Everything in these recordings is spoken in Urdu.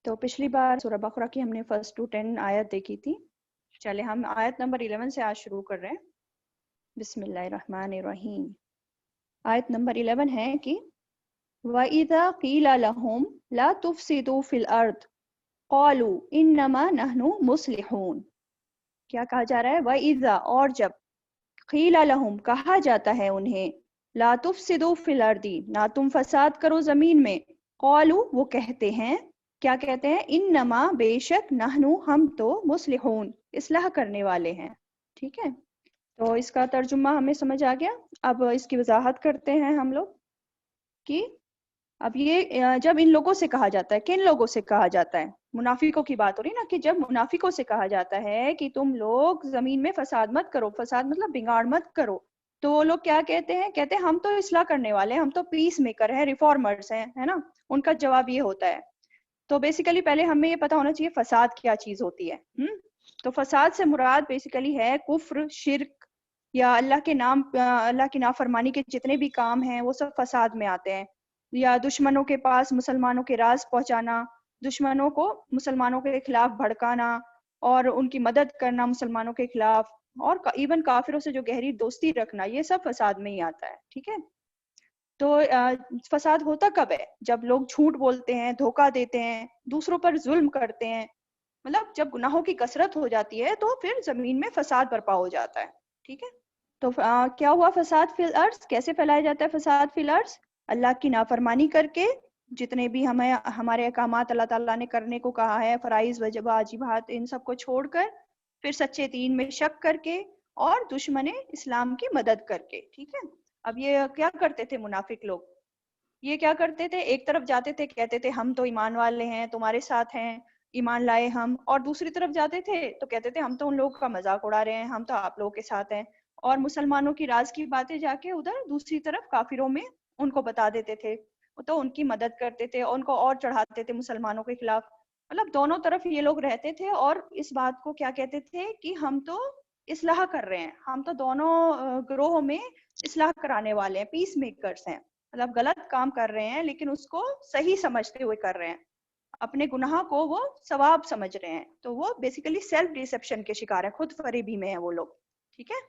تو پچھلی بار سورہ بقرہ کی ہم نے فرسٹ ٹو 10 آیت دیکھی تھی. چلے ہم آیت نمبر 11 سے آج شروع کر رہے ہیں. بسم اللہ الرحمن الرحیم. آیت نمبر 11 ہے کہ وَإِذَا قِيلَ لَهُمْ لَا تُفْسِدُوا فِي الْأَرْضِ قَالُوا إِنَّمَا نَحْنُ مُصْلِحُونَ. کیا کہا جا رہا ہے؟ وَإِذَا اور جب قِيلَ لَهُمْ کہا جاتا ہے انہیں لَا تُفْسِدُوا فِي الْأَرْضِ نہ تم فساد کرو زمین میں. قَالُوا وہ کہتے ہیں، کیا کہتے ہیں؟ انما بے شک نحنو ہم تو مصلحون اصلاح کرنے والے ہیں. ٹھیک ہے، تو اس کا ترجمہ ہمیں سمجھ آ گیا. اب اس کی وضاحت کرتے ہیں ہم لوگ کہ اب یہ جب ان لوگوں سے کہا جاتا ہے، کن لوگوں سے کہا جاتا ہے؟ منافقوں کی بات ہو رہی نا، کہ جب منافقوں سے کہا جاتا ہے کہ تم لوگ زمین میں فساد مت کرو، فساد مطلب بگاڑ مت کرو، تو وہ لوگ کیا کہتے ہیں؟ کہتے ہیں ہم تو اصلاح کرنے والے ہیں، ہم تو پیس میکر ہیں، ریفارمرز ہیں، ہے نا. ان کا جواب یہ ہوتا ہے. تو بیسیکلی پہلے ہمیں یہ پتا ہونا چاہیے فساد کیا چیز ہوتی ہے. تو فساد سے مراد بیسیکلی ہے کفر، شرک، یا اللہ کے نام، اللہ کی نافرمانی کے جتنے بھی کام ہیں وہ سب فساد میں آتے ہیں. یا دشمنوں کے پاس مسلمانوں کے راز پہنچانا، دشمنوں کو مسلمانوں کے خلاف بھڑکانا اور ان کی مدد کرنا مسلمانوں کے خلاف، اور ایون کافروں سے جو گہری دوستی رکھنا، یہ سب فساد میں ہی آتا ہے. ٹھیک ہے، تو فساد ہوتا کب ہے؟ جب لوگ جھوٹ بولتے ہیں، دھوکہ دیتے ہیں، دوسروں پر ظلم کرتے ہیں، مطلب جب گناہوں کی کثرت ہو جاتی ہے تو پھر زمین میں فساد برپا ہو جاتا ہے. ٹھیک ہے، تو کیا ہوا فساد فی الارض؟ کیسے پھیلایا جاتا ہے فساد فی الارض؟ اللہ کی نافرمانی کر کے، جتنے بھی ہمارے احکامات اللہ تعالیٰ نے کرنے کو کہا ہے، فرائض وجب واجبات، ان سب کو چھوڑ کر، پھر سچے دین میں شک کر کے، اور دشمن اسلام کی مدد کر کے. ٹھیک ہے، اب یہ کیا کرتے تھے منافق لوگ؟ یہ کیا کرتے تھے؟ ایک طرف جاتے تھے، کہتے تھے ہم تو ایمان والے ہیں، تمہارے ساتھ ہیں، ایمان لائے ہم، اور دوسری طرف جاتے تھے تو کہتے تھے ہم تو ان لوگوں کا مذاق اڑا رہے ہیں، ہم تو آپ لوگوں کے ساتھ ہیں، اور مسلمانوں کی راز کی باتیں جا کے ادھر دوسری طرف کافروں میں ان کو بتا دیتے تھے، تو ان کی مدد کرتے تھے، ان کو اور چڑھاتے تھے مسلمانوں کے خلاف. مطلب دونوں طرف یہ لوگ رہتے تھے، اور اس بات کو کیا کہتے تھے کہ ہم تو اصلاح کر رہے ہیں، ہم تو دونوں گروہوں میں اصلاح کرانے والے ہیں، پیس میکرز ہیں. مطلب غلط کام کر رہے ہیں لیکن اس کو صحیح سمجھتے ہوئے کر رہے ہیں، اپنے گناہ کو وہ ثواب سمجھ رہے ہیں. تو وہ بیسیکلی سیلف ڈیسیپشن کے شکار ہیں، خود فریبی میں ہیں وہ لوگ. ٹھیک ہے،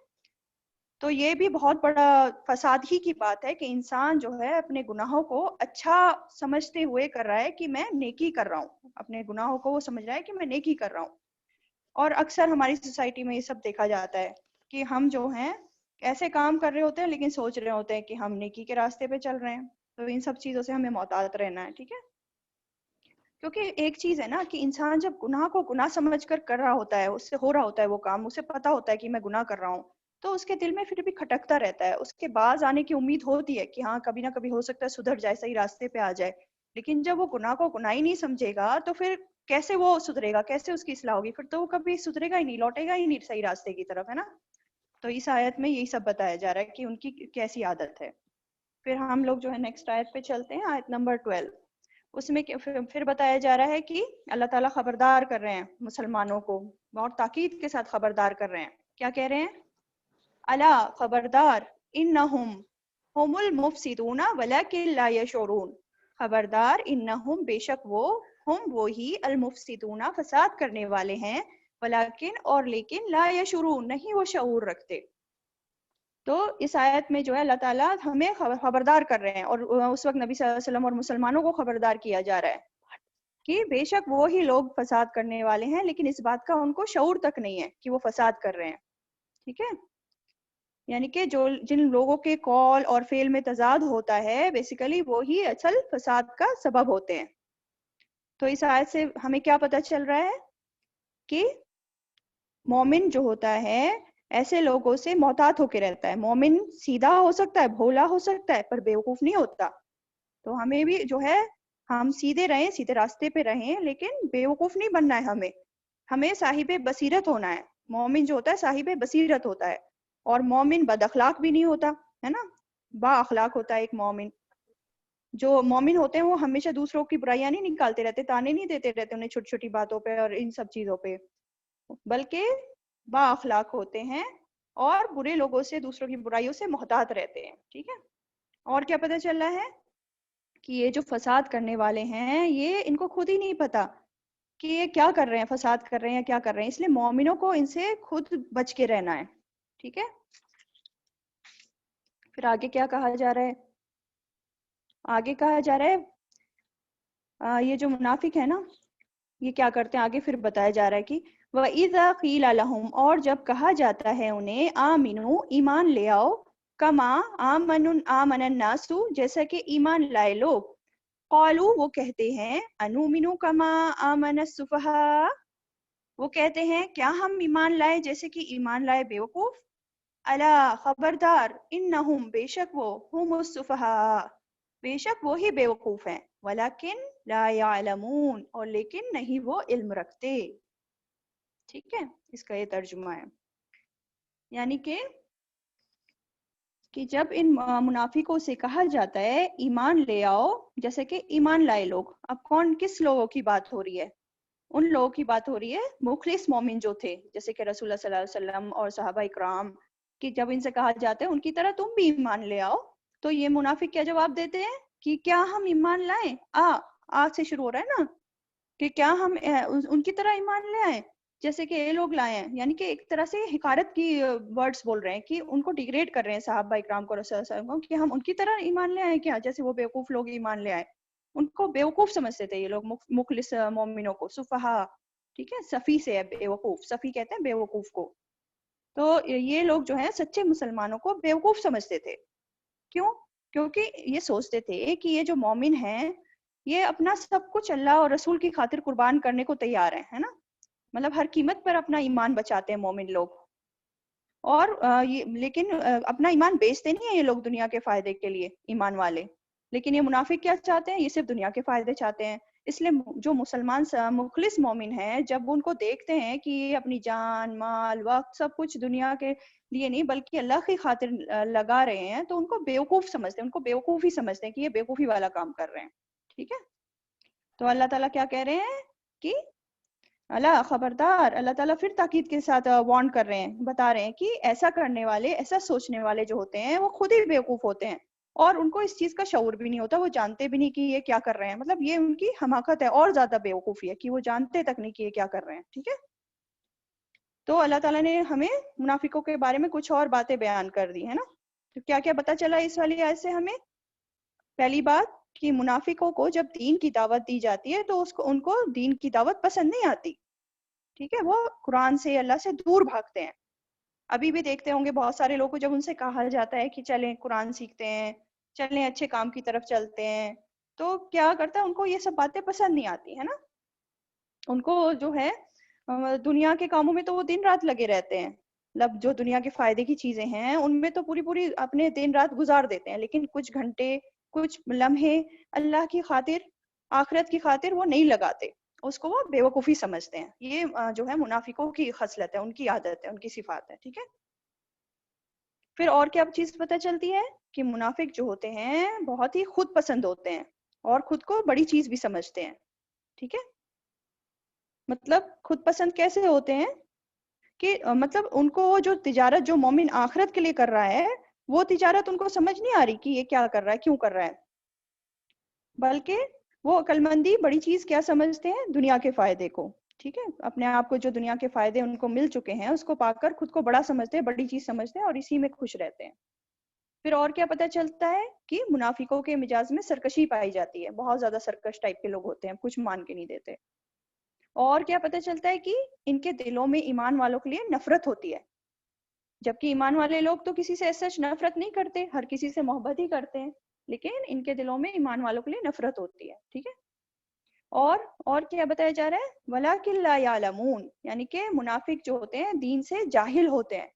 تو یہ بھی بہت بڑا فساد ہی کی بات ہے کہ انسان جو ہے اپنے گناہوں کو اچھا سمجھتے ہوئے کر رہا ہے کہ میں نیکی کر رہا ہوں، اپنے گناہوں کو وہ سمجھ رہا ہے کہ میں نیکی کر رہا ہوں. اور اکثر ہماری سوسائٹی میں یہ سب دیکھا جاتا ہے کہ ہم جو ہیں ایسے کام کر رہے ہوتے ہیں لیکن سوچ رہے ہوتے ہیں کہ ہم نیکی کے راستے پہ چل رہے ہیں. تو ان سب چیزوں سے ہمیں محتاط رہنا ہے. ٹھیک ہے، کیونکہ ایک چیز ہے نا کہ انسان جب گناہ کو گناہ سمجھ کر رہا ہوتا ہے، اس سے ہو رہا ہوتا ہے وہ کام، اسے پتا ہوتا ہے کہ میں گناہ کر رہا ہوں، تو اس کے دل میں پھر بھی کھٹکتا رہتا ہے، اس کے باز آنے کی امید ہوتی ہے کہ ہاں کبھی نہ کبھی ہو سکتا ہے سدھر جائے، صحیح راستے پہ آ جائے. لیکن جب وہ گناہ کو گناہ ہی نہیں سمجھے گا تو پھر کیسے وہ سدھرے گا، کیسے اس کی اصلاح ہوگی؟ پھر تو وہ کبھی سدھرے گا ہی نہیں، لوٹے گا ہی نہیں صحیح راستے کی طرف، ہے نا. تو اس آیت میں یہی سب بتایا جا رہا ہے کہ ان کی کیسی عادت ہے. پھر ہم لوگ جو ہے نیکسٹ آیت پہ چلتے ہیں، آیت نمبر 12. اس میں پھر بتایا جا رہا ہے کہ اللہ تعالیٰ خبردار کر رہے ہیں مسلمانوں کو، بہت تاکید کے ساتھ خبردار کر رہے ہیں. کیا کہہ رہے ہیں؟ الا خبردار، انہم ہم المفسدون ولکن لا یشعرون. خبردار، انہم بے شک وہ، ہم وہی، المفسدون فساد کرنے والے ہیں، ولیکن اور لیکن، لا یشعرون نہیں وہ شعور رکھتے. تو اس آیت میں جو ہے اللہ تعالیٰ ہمیں خبردار کر رہے ہیں، اور اس وقت نبی صلی اللہ علیہ وسلم اور مسلمانوں کو خبردار کیا جا رہا ہے کہ بے شک وہی لوگ فساد کرنے والے ہیں، لیکن اس بات کا ان کو شعور تک نہیں ہے کہ وہ فساد کر رہے ہیں. ٹھیک ہے، یعنی کہ جن لوگوں کے قول اور فعل میں تضاد ہوتا ہے بیسیکلی وہی اصل فساد کا سبب ہوتے ہیں. تو اس آیت سے ہمیں کیا پتہ چل رہا ہے کہ مومن جو ہوتا ہے ایسے لوگوں سے محتاط ہو کے رہتا ہے. مومن سیدھا ہو سکتا ہے، بھولا ہو سکتا ہے، پر بیوقوف نہیں ہوتا. تو ہمیں بھی جو ہے ہم سیدھے رہیں، سیدھے راستے پہ رہیں، لیکن بیوقوف نہیں بننا ہے. ہمیں صاحب بصیرت ہونا ہے. مومن جو ہوتا ہے صاحب بصیرت ہوتا ہے، اور مومن بد اخلاق بھی نہیں ہوتا، ہے نا، با اخلاق ہوتا ہے ایک مومن. جو مومن ہوتے ہیں وہ ہمیشہ دوسروں کی برائیاں نہیں نکالتے رہتے، تانے نہیں دیتے رہتے انہیں چھوٹی چھوٹی باتوں پہ اور ان سب چیزوں پہ، بلکہ با اخلاق ہوتے ہیں اور برے لوگوں سے، دوسروں کی برائیوں سے محتاط رہتے ہیں. ٹھیک ہے، اور کیا پتہ چل رہا ہے کہ یہ جو فساد کرنے والے ہیں یہ ان کو خود ہی نہیں پتا کہ یہ کیا کر رہے ہیں، فساد کر رہے ہیں یا کیا کر رہے ہیں، اس لیے مومنوں کو ان سے خود بچ کے رہنا ہے. ٹھیک ہے. پھر آگے کیا کہا جا رہا ہے؟ آگے کہا جا رہا ہے یہ جو منافق ہے نا یہ کیا کرتے ہیں، آگے پھر بتایا جا رہا ہے کہ وَإِذَا قِيلَ لَهُمْ، اور جب کہا جاتا ہے انہیں آمنو، ایمان لے آؤ، کما آمن الناس، جیسا کہ ایمان لائے لوگ، قالو، وہ کہتے ہیں، انؤمن کما آمن السفہاء، وہ کہتے ہیں کیا ہم ایمان لائے جیسے کہ ایمان لائے بیوقوف، الا، خبردار، انہم، بے شک وہ، ہم السفہاء، بے شک وہی بیوقوف ہیں، ولیکن لا یعلمون، اور لیکن نہیں وہ علم رکھتے. ٹھیک ہے، اس کا یہ ترجمہ ہے. یعنی کہ جب ان منافقوں سے کہا جاتا ہے ایمان لے آؤ جیسے کہ ایمان لائے لوگ، اب کس لوگوں کی بات ہو رہی ہے؟ ان لوگوں کی بات ہو رہی ہے مخلص مومن جو تھے، جیسے کہ رسول اللہ صلی اللہ علیہ وسلم اور صحابہ اکرام، کہ جب ان سے کہا جاتا ہے ان کی طرح تم بھی ایمان لے آؤ، تو یہ منافق کیا جواب دیتے ہیں کہ کیا ہم ایمان لائیں، آج سے شروع ہو رہا ہے نا، کہ کیا ہم ان کی طرح ایمان لے آئیں جیسے کہ یہ لوگ لائے ہیں. یعنی کہ ایک طرح سے حقارت کی ورڈز بول رہے ہیں کہ ان کو ڈیگریڈ کر رہے ہیں صحابہ اکرام کو، رسول اللہ صلی اللہ علیہ وسلم کو، کہ ہم ان کی طرح ایمان لے آئیں کیا جیسے وہ بیوقوف لوگ ایمان لے آئے. ان کو بیوقوف سمجھتے تھے یہ لوگ مخلص مومنوں کو، صفحا. ٹھیک ہے، صفی سے ہے بیوقوف، صفی کہتے ہیں بیوقوف کو. تو یہ لوگ جو ہیں سچے مسلمانوں کو بیوقوف سمجھتے تھے. کیوں؟ کیونکہ یہ سوچتے تھے کہ یہ جو مومن ہیں یہ اپنا سب کچھ اللہ اور رسول کی خاطر قربان کرنے کو تیار ہیں، ہے نا، مطلب ہر قیمت پر اپنا ایمان بچاتے ہیں مومن لوگ. اور لیکن اپنا ایمان بیچتے نہیں ہیں یہ لوگ دنیا کے فائدے کے لیے، ایمان والے. لیکن یہ منافق کیا چاہتے ہیں؟ یہ صرف دنیا کے فائدے چاہتے ہیں. اس لیے جو مسلمان مخلص مومن ہیں جب ان کو دیکھتے ہیں کہ یہ اپنی جان، مال، وقت، سب کچھ دنیا کے لیے نہیں بلکہ اللہ کی خاطر لگا رہے ہیں، تو ان کو بیوقوف سمجھتے ہیں، ان کو بیوقوف ہی سمجھتے ہیں کہ یہ بیوقوفی والا کام کر رہے ہیں. ٹھیک ہے. تو اللہ تعالیٰ کیا کہہ رہے ہیں کہ اللہ خبردار، اللہ تعالیٰ پھر تاکید کے ساتھ وارن کر رہے ہیں، بتا رہے ہیں کہ ایسا کرنے والے، ایسا سوچنے والے جو ہوتے ہیں وہ خود ہی بیوقوف ہوتے ہیں، اور ان کو اس چیز کا شعور بھی نہیں ہوتا، وہ جانتے بھی نہیں کہ یہ کیا کر رہے ہیں. مطلب یہ ان کی حماقت ہے، اور زیادہ بیوقوفی ہے کہ وہ جانتے تک نہیں کہ یہ کیا کر رہے ہیں. ٹھیک ہے. تو اللہ تعالیٰ نے ہمیں منافقوں کے بارے میں کچھ اور باتیں بیان کر دی ہے نا. تو کیا کیا پتہ چلا اس والی آیت سے ہمیں؟ پہلی بات کہ منافقوں کو جب دین کی دعوت دی جاتی ہے تو ان کو دین کی دعوت پسند نہیں آتی. ٹھیک ہے، وہ قرآن سے، اللہ سے دور بھاگتے ہیں. ابھی بھی دیکھتے ہوں گے بہت سارے لوگ کو جب ان سے کہا جاتا ہے کہ چلیں قرآن سیکھتے ہیں، چلیں اچھے کام کی طرف چلتے ہیں، تو کیا کرتا ہے، ان کو یہ سب باتیں پسند نہیں آتی ہے نا. ان کو جو ہے دنیا کے کاموں میں تو وہ دن رات لگے رہتے ہیں، مطلب جو دنیا کے فائدے کی چیزیں ہیں ان میں تو پوری اپنے دن رات گزار دیتے ہیں، لیکن کچھ گھنٹے، کچھ لمحے اللہ کی خاطر، آخرت کی خاطر وہ نہیں لگاتے، اس کو وہ بیوقوفی سمجھتے ہیں. یہ جو ہے منافقوں کی خصلت ہے، ان کی عادت ہے، ان کی صفات ہے. ٹھیک ہے. پھر اور کیا چیز پتہ چلتی ہے کہ منافق جو ہوتے ہیں بہت ہی خود پسند ہوتے ہیں اور خود کو بڑی چیز بھی سمجھتے ہیں. ٹھیک ہے. مطلب خود پسند کیسے ہوتے ہیں کہ مطلب ان کو جو تجارت جو مومن آخرت کے لیے کر رہا ہے وہ تجارت ان کو سمجھ نہیں آ رہی کہ یہ کیا کر رہا ہے، کیوں کر رہا ہے، بلکہ وہ عقل مندی بڑی چیز کیا سمجھتے ہیں؟ دنیا کے فائدے کو. ٹھیک ہے. اپنے آپ کو جو دنیا کے فائدے ان کو مل چکے ہیں اس کو پا کر خود کو بڑا سمجھتے ہیں، بڑی چیز سمجھتے ہیں اور اسی میں خوش رہتے ہیں. پھر اور کیا پتہ چلتا ہے کہ منافقوں کے مزاج میں سرکشی پائی جاتی ہے، بہت زیادہ سرکش ٹائپ کے لوگ ہوتے ہیں، کچھ مان کے نہیں دیتے. اور کیا پتہ چلتا ہے کہ ان کے دلوں میں ایمان والوں کے لیے نفرت ہوتی ہے، جبکہ ایمان والے لوگ تو کسی سے ایسا نفرت نہیں کرتے، ہر کسی سے محبت ہی کرتے ہیں، لیکن ان کے دلوں میں ایمان والوں کے لیے نفرت ہوتی ہے. ٹھیک ہے. اور کیا بتایا جا رہا ہے؟ وَلَٰكِن لَا يَعْلَمُونَ، یعنی کہ منافق جو ہوتے ہیں دین سے جاہل ہوتے ہیں،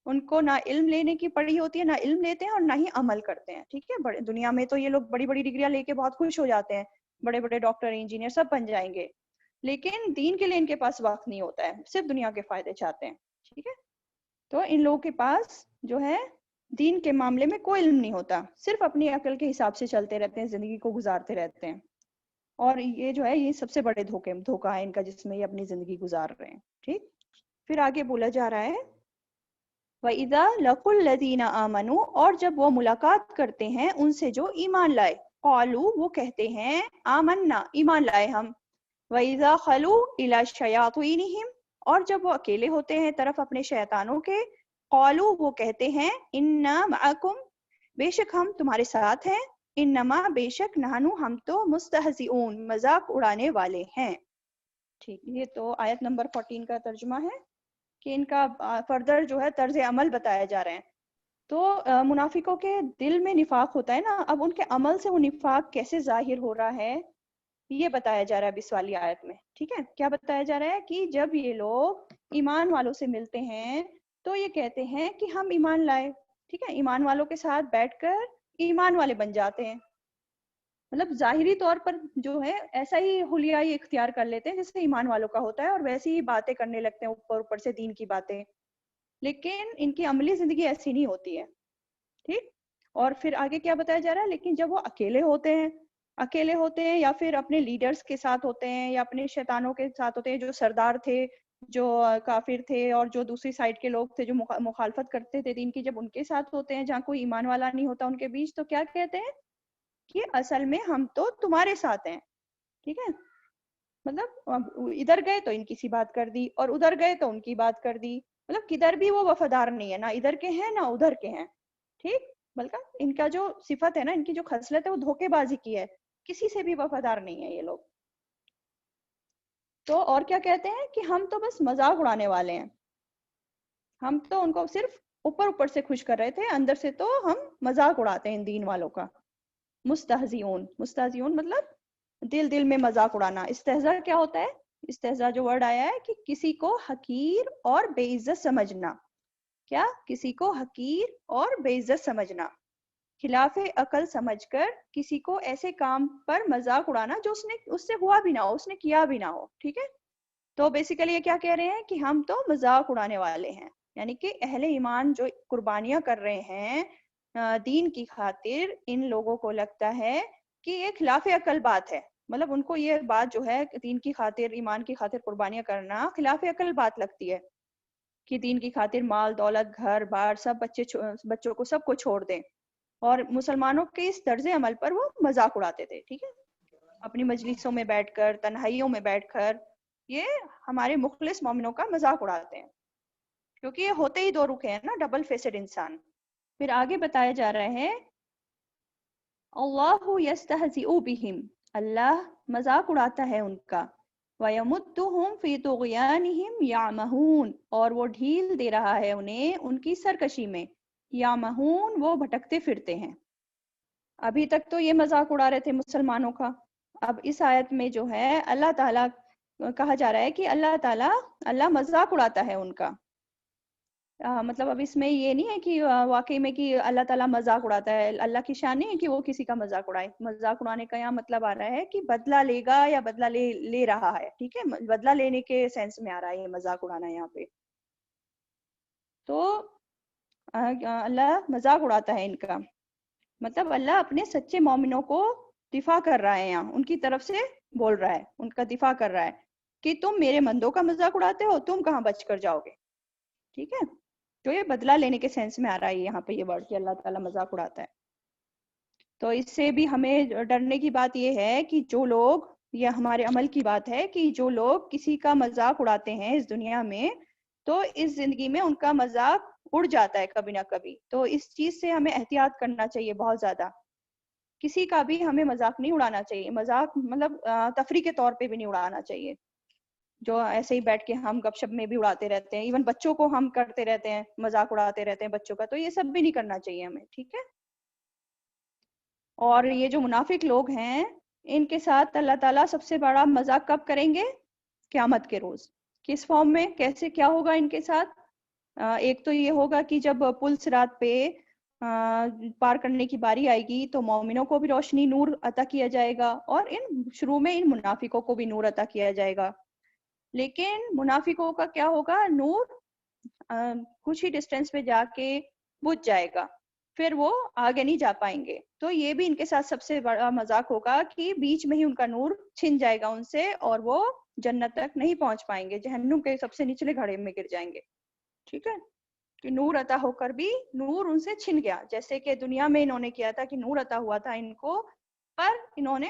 ان کو نہ علم لینے کی پڑی ہوتی ہے، نہ علم لیتے ہیں اور نہ ہی عمل کرتے ہیں. ٹھیک ہے. دنیا میں تو یہ لوگ بڑی بڑی ڈگریاں لے کے بہت خوش ہو جاتے ہیں، بڑے بڑے ڈاکٹر، انجینئر سب بن جائیں گے، لیکن دین کے لیے ان کے پاس وقت نہیں ہوتا ہے، صرف دنیا کے فائدے چاہتے ہیں. ٹھیک ہے. تو ان لوگوں کے پاس جو ہے دین کے معاملے میں کوئی علم نہیں ہوتا، صرف اپنی عقل کے حساب سے چلتے رہتے ہیں، زندگی کو گزارتے رہتے ہیں. اور یہ جو ہے یہ سب سے بڑے دھوکہ ہے ان کا جس میں یہ اپنی زندگی گزار رہے ہیں. ٹھیک. پھر آگے بولا جا رہا ہے وَإِذَا لَقُوا الَّذِينَ آمَنُوا، اور جب وہ ملاقات کرتے ہیں ان سے جو ایمان لائے، قالوا، وہ کہتے ہیں، آمنا، ایمان لائے ہم، وَإِذَا خَلُوا إِلَى شَيَاطِينِهِمْ، اور جب وہ اکیلے ہوتے ہیں طرف اپنے شیطانوں کے، قالوا وہ کہتے ہیں اِنَّا مَعَكُمْ بے شک ہم تمہارے ساتھ ہیں، انما بے شک نحنو ہم تو مستہزئون مذاق اڑانے والے ہیں. ٹھیک، یہ تو آیت نمبر 14 کا ترجمہ ہے کہ ان کا فردر جو ہے طرز عمل بتایا جا رہے ہیں. تو منافقوں کے دل میں نفاق ہوتا ہے نا، اب ان کے عمل سے وہ نفاق کیسے ظاہر ہو رہا ہے یہ بتایا جا رہا ہے 20 والی آیت میں. ٹھیک ہے، کیا بتایا جا رہا ہے کہ جب یہ لوگ ایمان والوں سے ملتے ہیں تو یہ کہتے ہیں کہ ہم ایمان لائے. ٹھیک ہے، ایمان والوں کے ساتھ بیٹھ کر ایمان والے بن جاتے ہیں، مطلب ظاہری طور پر جو ہے ایسا ہی حلیائی اختیار کر لیتے ہیں جیسے ایمان والوں کا ہوتا ہے، اور ویسی ہی باتیں کرنے لگتے ہیں اوپر اوپر سے دین کی باتیں، لیکن ان کی عملی زندگی ایسی نہیں ہوتی ہے. ٹھیک، اور پھر آگے کیا بتایا جا رہا ہے، لیکن جب وہ اکیلے ہوتے ہیں یا پھر اپنے لیڈرز کے ساتھ ہوتے ہیں یا اپنے شیطانوں کے ساتھ ہوتے ہیں، جو سردار تھے، جو کافر تھے، اور جو دوسری سائڈ کے لوگ تھے جو مخالفت کرتے تھے دین کی، جب ان کے ساتھ ہوتے ہیں جہاں کوئی ایمان والا نہیں ہوتا ان کے بیچ، تو کیا کہتے ہیں کہ اصل میں ہم تو تمہارے ساتھ ہیں. ٹھیک ہے، مطلب ادھر گئے تو ان کی سی بات کر دی اور ادھر گئے تو ان کی بات کر دی، مطلب کدھر بھی وہ وفادار نہیں ہے، نہ ادھر کے ہیں نہ ادھر کے ہیں. ٹھیک، بلکہ ان کا جو صفت ہے نا، ان کی جو خصلت ہے وہ دھوکے بازی کی ہے، کسی سے بھی وفادار نہیں ہے یہ لوگ. تو اور کیا کہتے ہیں کہ ہم تو بس مذاق اڑانے والے ہیں، ہم تو ان کو صرف اوپر اوپر سے خوش کر رہے تھے، اندر سے تو ہم مذاق اڑاتے ہیں دین والوں کا. مستہزئون مطلب دل میں مذاق اڑانا. استہزاء کیا ہوتا ہے؟ استہزاء جو ورڈ آیا ہے کہ کسی کو حقیر اور بے عزت سمجھنا. کیا؟ کسی کو حقیر اور بے عزت سمجھنا، خلاف عقل سمجھ کر کسی کو ایسے کام پر مذاق اڑانا جو اس سے ہوا بھی نہ ہو، اس نے کیا بھی نہ ہو. ٹھیک ہے، تو بیسیکلی یہ کیا کہہ رہے ہیں کہ ہم تو مذاق اڑانے والے ہیں، یعنی کہ اہل ایمان جو قربانیاں کر رہے ہیں دین کی خاطر، ان لوگوں کو لگتا ہے کہ یہ خلاف عقل بات ہے. مطلب ان کو یہ بات جو ہے دین کی خاطر، ایمان کی خاطر قربانیاں کرنا خلاف عقل بات لگتی ہے کہ دین کی خاطر مال دولت گھر بار سب بچوں کو سب کو چھوڑ دیں. اور مسلمانوں کے اس طرز عمل پر وہ مذاق اڑاتے تھے. ٹھیک ہے، اپنی مجلسوں میں بیٹھ کر، تنہائیوں میں بیٹھ کر یہ ہمارے مخلص مومنوں کا مذاق اڑاتے ہیں، کیونکہ یہ ہوتے ہی دو رخ ہیں نا، ڈبل فیسڈ انسان. پھر آگے بتایا جا رہا ہے اللہ یستہزئ بہم، اللہ مذاق اڑاتا ہے ان کا، وَيَمُدُّهُمْ فِي طُغْيَانِهِمْ يَعْمَهُونَ، اور وہ ڈھیل دے رہا ہے انہیں ان کی سرکشی میں. یعمہون وہ بھٹکتے پھرتے ہیں. ابھی تک تو یہ مذاق اڑا رہے تھے مسلمانوں کا، اب اس آیت میں جو ہے اللہ تعالیٰ کہا جا رہا ہے کہ اللہ مذاق اڑاتا ہے ان کا. مطلب اب اس میں یہ نہیں ہے کہ واقعی میں کہ اللہ تعالیٰ مذاق اڑاتا ہے، اللہ کی شان نہیں ہے کہ وہ کسی کا مذاق اڑائے. مذاق اڑانے کا یہاں مطلب آ رہا ہے کہ بدلہ لے گا یا بدلہ لے رہا ہے. ٹھیک ہے، بدلہ لینے کے سینس میں آ رہا ہے یہ مذاق اڑانا یہاں پہ. تو اللہ مذاق اڑاتا ہے ان کا، مطلب اللہ اپنے سچے مومنوں کو دفاع کر رہا ہے، یہاں ان کی طرف سے بول رہا ہے، ان کا دفاع کر رہا ہے کہ تم میرے بندوں کا مذاق اڑاتے ہو، تم کہاں بچ کر جاؤ گے. ٹھیک ہے، تو یہ بدلہ لینے کے سینس میں آ رہا ہے یہاں پہ یہ ورڈ کہ اللہ تعالیٰ مذاق اڑاتا ہے. تو اس سے بھی ہمیں ڈرنے کی بات یہ ہے کہ جو لوگ، یہ ہمارے عمل کی بات ہے کہ جو لوگ کسی کا مذاق اڑاتے ہیں اس دنیا میں، تو اس زندگی میں ان کا مذاق اڑ جاتا ہے کبھی نہ کبھی. تو اس چیز سے ہمیں احتیاط کرنا چاہیے بہت زیادہ. کسی کا بھی ہمیں مذاق نہیں اڑانا چاہیے، مذاق مطلب تفریح کے طور پہ بھی نہیں اڑانا چاہیے، جو ایسے ہی بیٹھ کے ہم گپ شپ میں بھی اڑاتے رہتے ہیں. ایون بچوں کو ہم کرتے رہتے ہیں، مذاق اڑاتے رہتے ہیں بچوں کا، تو یہ سب بھی نہیں کرنا چاہیے ہمیں. ٹھیک ہے، اور یہ جو منافق لوگ ہیں ان کے ساتھ اللہ تعالیٰ سب سے بڑا مذاق کب کریں گے؟ قیامت کے روز. کس فارم میں، کیسے، کیا ہوگا ان کے ساتھ؟ ایک تو یہ ہوگا کہ جب پل صراط پہ پار کرنے کی باری آئے گی تو مومنوں کو بھی روشنی نور عطا کیا جائے گا، اور شروع میں ان منافقوں کو بھی نور عطا کیا جائے گا. لیکن منافقوں کا کیا ہوگا؟ نور کچھ ہی ڈسٹینس پہ جا کے بجھ جائے گا، پھر وہ آگے نہیں جا پائیں گے. تو یہ بھی ان کے ساتھ سب سے بڑا مذاق ہوگا کہ بیچ میں ہی ان کا نور چھن جائے گا ان سے، اور وہ جنت تک نہیں پہنچ پائیں گے، جہنم کے سب سے نچلے گھڑے میں گر جائیں گے. ٹھیک ہے، کہ نور عطا ہو کر بھی نور ان سے چھن گیا، جیسے کہ دنیا میں انہوں نے کیا تھا کہ نور عطا ہوا تھا ان کو، پر انہوں نے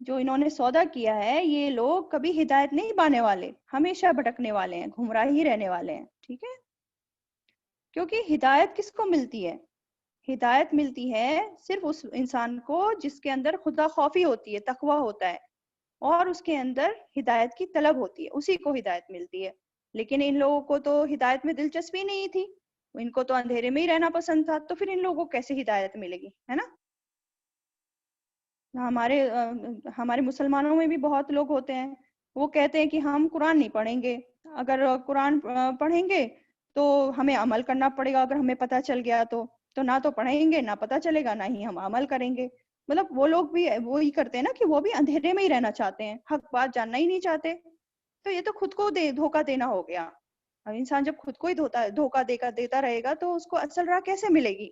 جو انہوں نے سودا کیا ہے یہ لوگ کبھی ہدایت نہیں پانے والے، ہمیشہ بھٹکنے والے ہیں، گمراہ ہی رہنے والے ہیں. ٹھیک ہے، کیونکہ ہدایت کس کو ملتی ہے؟ ہدایت ملتی ہے صرف اس انسان کو جس کے اندر خدا خوفی ہوتی ہے، تقوی ہوتا ہے، اور اس کے اندر ہدایت کی طلب ہوتی ہے، اسی کو ہدایت ملتی ہے. لیکن ان لوگوں کو تو ہدایت میں دلچسپی نہیں تھی، ان کو تو اندھیرے میں ہی رہنا پسند تھا، تو پھر ان لوگوں کو کیسے ہدایت ملے گی، ہے نا؟ ہمارے مسلمانوں میں بھی بہت لوگ ہوتے ہیں، وہ کہتے ہیں کہ ہم قرآن نہیں پڑھیں گے، اگر قرآن پڑھیں گے تو ہمیں عمل کرنا پڑے گا، اگر ہمیں پتہ چل گیا تو نہ تو پڑھیں گے، نہ پتہ چلے گا، نہ ہی ہم عمل کریں گے. مطلب وہ لوگ بھی وہی کرتے ہیں نا کہ وہ بھی اندھیرے میں ہی رہنا چاہتے ہیں، حق بات جاننا ہی نہیں چاہتے. تو یہ تو خود کو دھوکہ دینا ہو گیا. اب انسان جب خود کو ہی دھوکہ دیتا رہے گا تو اس کو اصل راہ کیسے ملے گی؟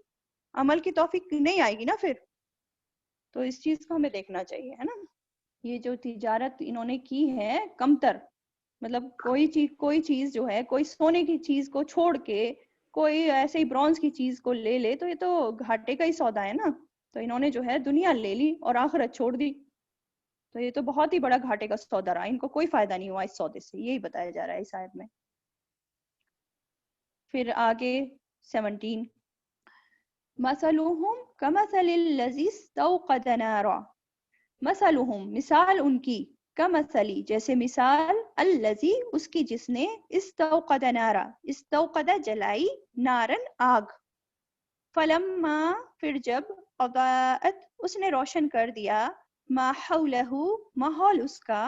عمل کی توفیق نہیں آئے گی نا پھر. تو اس چیز کو ہمیں دیکھنا چاہیے، ہے نا. یہ جو تجارت انہوں نے کی ہے کمتر، مطلب کوئی چیز جو ہے، کوئی سونے کی چیز کو چھوڑ کے کوئی ایسے ہی برونز کی چیز کو لے لے تو یہ تو گھاٹے کا ہی سودا ہے نا. تو انہوں نے جو ہے دنیا لے لی اور آخرت چھوڑ دی، تو یہ تو بہت ہی بڑا گھاٹے کا سودا رہا، ان کو کوئی فائدہ نہیں ہوا اس سودے سے، یہی بتایا جا رہا ہے اس آیت میں. پھر آگے 17 مثلهم كمثل الذي استوقد نارا، مثلهم مثال ان کی، کمثلی جیسے مثال، الذی اس کی جس نے، استوقد نارا استوقد جلائی، نارن آگ، فلما پھر جب، اضاءت اس نے روشن کر دیا، ما حولہ ماحول اس کا،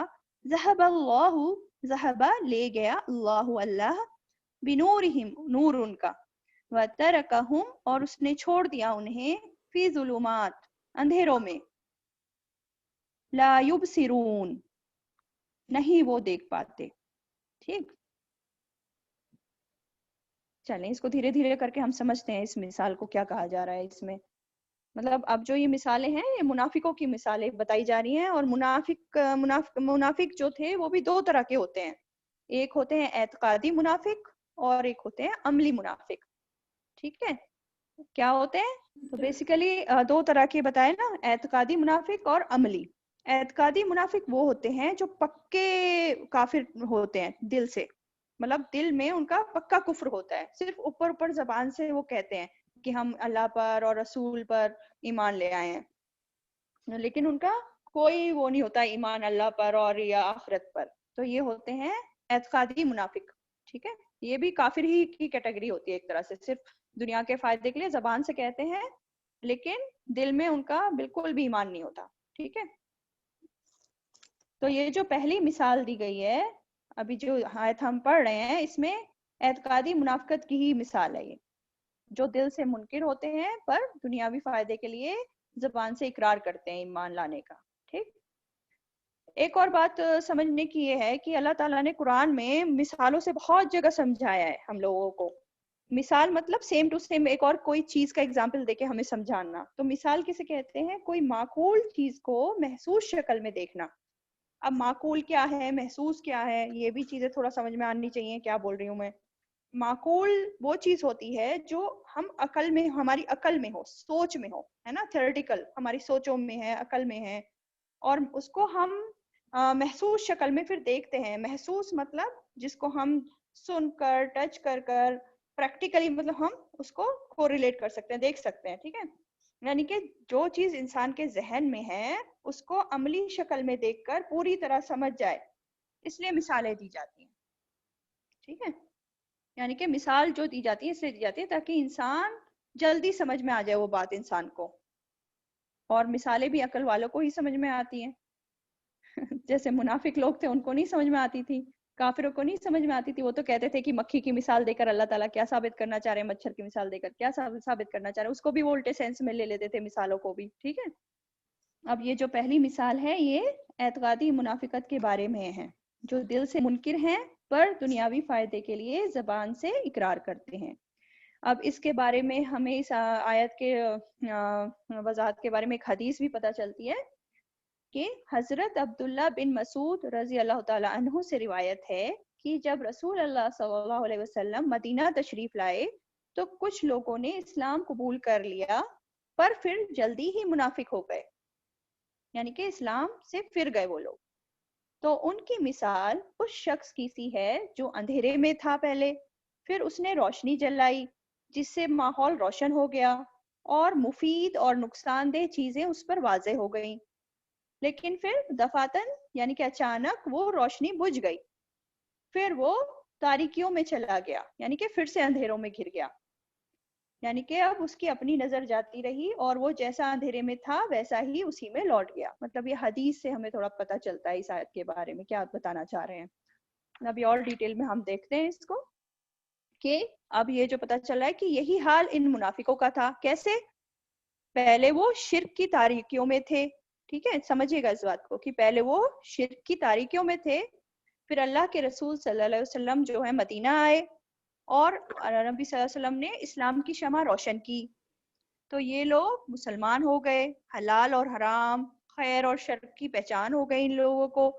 ذہب اللہ ذہب لے گیا، اللہ اللہ، بنورہم نور ان کا، وترکہم اور اس نے چھوڑ دیا انہیں، فی ظلمات اندھیروں میں، لا یبصرون نہیں وہ دیکھ پاتے. ٹھیک، چلیں اس کو دھیرے دھیرے کر کے ہم سمجھتے ہیں اس مثال کو کیا کہا جا رہا ہے اس میں. مطلب اب جو یہ مثالیں ہیں یہ منافقوں کی مثالیں بتائی جا رہی ہیں، اور منافق جو تھے وہ بھی دو طرح کے ہوتے ہیں، ایک ہوتے ہیں اعتقادی منافق اور ایک ہوتے ہیں عملی منافق. ٹھیک ہے، کیا ہوتے ہیں؟ تو بیسیکلی دو طرح کے بتائے نا، اعتقادی منافق اور عملی. اعتقادی منافق وہ ہوتے ہیں جو پکے کافر ہوتے ہیں دل سے، مطلب دل میں ان کا پکا کفر ہوتا ہے، صرف اوپر اوپر زبان سے وہ کہتے ہیں کہ ہم اللہ پر اور رسول پر ایمان لے آئے ہیں، لیکن ان کا کوئی وہ نہیں ہوتا ایمان اللہ پر اور یا آخرت پر. تو یہ ہوتے ہیں اعتقادی منافق. ٹھیک ہے، یہ بھی کافر ہی کی کیٹیگری ہوتی ہے ایک طرح سے، صرف دنیا کے فائدے کے لیے زبان سے کہتے ہیں لیکن دل میں ان کا بالکل بھی ایمان نہیں ہوتا. ٹھیک ہے، تو یہ جو پہلی مثال دی گئی ہے ابھی جو آیت ہم پڑھ رہے ہیں، اس میں اعتقادی منافقت کی ہی مثال ہے، یہ جو دل سے منکر ہوتے ہیں پر دنیاوی فائدے کے لیے زبان سے اقرار کرتے ہیں ایمان لانے کا. ٹھیک، ایک اور بات سمجھنے کی یہ ہے کہ اللہ تعالیٰ نے قرآن میں مثالوں سے بہت جگہ سمجھایا ہے ہم لوگوں کو. مثال مطلب سیم ٹو سیم ایک اور کوئی چیز کا اگزامپل دے کے ہمیں سمجھانا. تو مثال کسے کہتے ہیں؟ کوئی معقول چیز کو محسوس شکل میں دیکھنا. اب معقول کیا ہے، محسوس کیا ہے، یہ بھی چیزیں تھوڑا سمجھ میں آنی چاہیے کیا بول رہی ہوں میں. معقول وہ چیز ہوتی ہے جو ہم عقل میں، ہماری عقل میں ہو، سوچ میں ہو، ہے نا، تھیوریٹیکل ہماری سوچوں میں ہے، عقل میں ہے، اور اس کو ہم محسوس شکل میں پھر دیکھتے ہیں. محسوس مطلب جس کو ہم سن کر، ٹچ کر کر، پریکٹیکلی مطلب ہم اس کو کوریلیٹ کر سکتے ہیں، دیکھ سکتے ہیں. ٹھیک ہے، یعنی کہ جو چیز انسان کے ذہن میں ہے اس کو عملی شکل میں دیکھ کر پوری طرح سمجھ جائے، اس لیے مثالیں دی جاتی ہیں. ٹھیک ہے، یعنی کہ مثال جو دی جاتی ہے اس لیے دی جاتی ہے تاکہ انسان جلدی سمجھ میں آ جائے وہ بات انسان کو، اور مثالیں بھی عقل والوں کو ہی سمجھ میں آتی ہیں. جیسے منافق لوگ تھے ان کو نہیں سمجھ میں آتی تھی، کافروں کو نہیں سمجھ میں آتی تھی، وہ تو کہتے تھے کہ مکھی کی مثال دے کر اللہ تعالیٰ کیا ثابت کرنا چاہ رہے ہیں، مچھر کی مثال دے کر کیا ثابت کرنا چاہ رہے ہیں، اس کو بھی وہ الٹے سینس میں لے لیتے تھے مثالوں کو بھی. ٹھیک ہے، اب یہ جو پہلی مثال ہے یہ اعتقادی منافقت کے بارے میں ہے، جو دل سے منکر ہیں پر دنیاوی فائدے کے لیے زبان سے اقرار کرتے ہیں. اب اس کے بارے میں ہمیں اس آیت کے وضاحت کے بارے میں ایک حدیث بھی پتہ چلتی ہے کہ حضرت عبداللہ بن مسعود رضی اللہ تعالی عنہ سے روایت ہے کہ جب رسول اللہ صلی اللہ علیہ وسلم مدینہ تشریف لائے تو کچھ لوگوں نے اسلام قبول کر لیا پر پھر جلدی ہی منافق ہو گئے. یعنی کہ اسلام سے پھر گئے وہ لوگ. تو ان کی مثال اس شخص کی سی ہے جو اندھیرے میں تھا پہلے، پھر اس نے روشنی جلائی جس سے ماحول روشن ہو گیا اور مفید اور نقصان دہ چیزیں اس پر واضح ہو گئیں. لیکن پھر دفاتن یعنی کہ اچانک وہ روشنی بجھ گئی، پھر وہ تاریکیوں میں چلا گیا، یعنی کہ پھر سے اندھیروں میں گر گیا. یعنی کہ اب اس کی اپنی نظر جاتی رہی اور وہ جیسا اندھیرے میں تھا ویسا ہی اسی میں لوٹ گیا. مطلب یہ حدیث سے ہمیں تھوڑا پتہ چلتا ہے اس آیت کے بارے میں کیا بتانا چاہ رہے ہیں. ابھی اور ڈیٹیل میں ہم دیکھتے ہیں اس کو کہ اب یہ جو پتہ چل رہا ہے کہ یہی حال ان منافقوں کا تھا. کیسے؟ پہلے وہ شرک کی تاریکیوں میں تھے. ٹھیک ہے، سمجھیے گا اس بات کو کہ پہلے وہ شرک کی تاریکیوں میں تھے، پھر اللہ کے رسول صلی اللہ علیہ وسلم جو ہے مدینہ آئے اور نبی صلی اللہ علیہ وسلم نے اسلام کی شمع روشن کی، تو یہ لوگ مسلمان ہو گئے، حلال اور حرام، خیر اور شر کی پہچان ہو گئی ان لوگوں کو.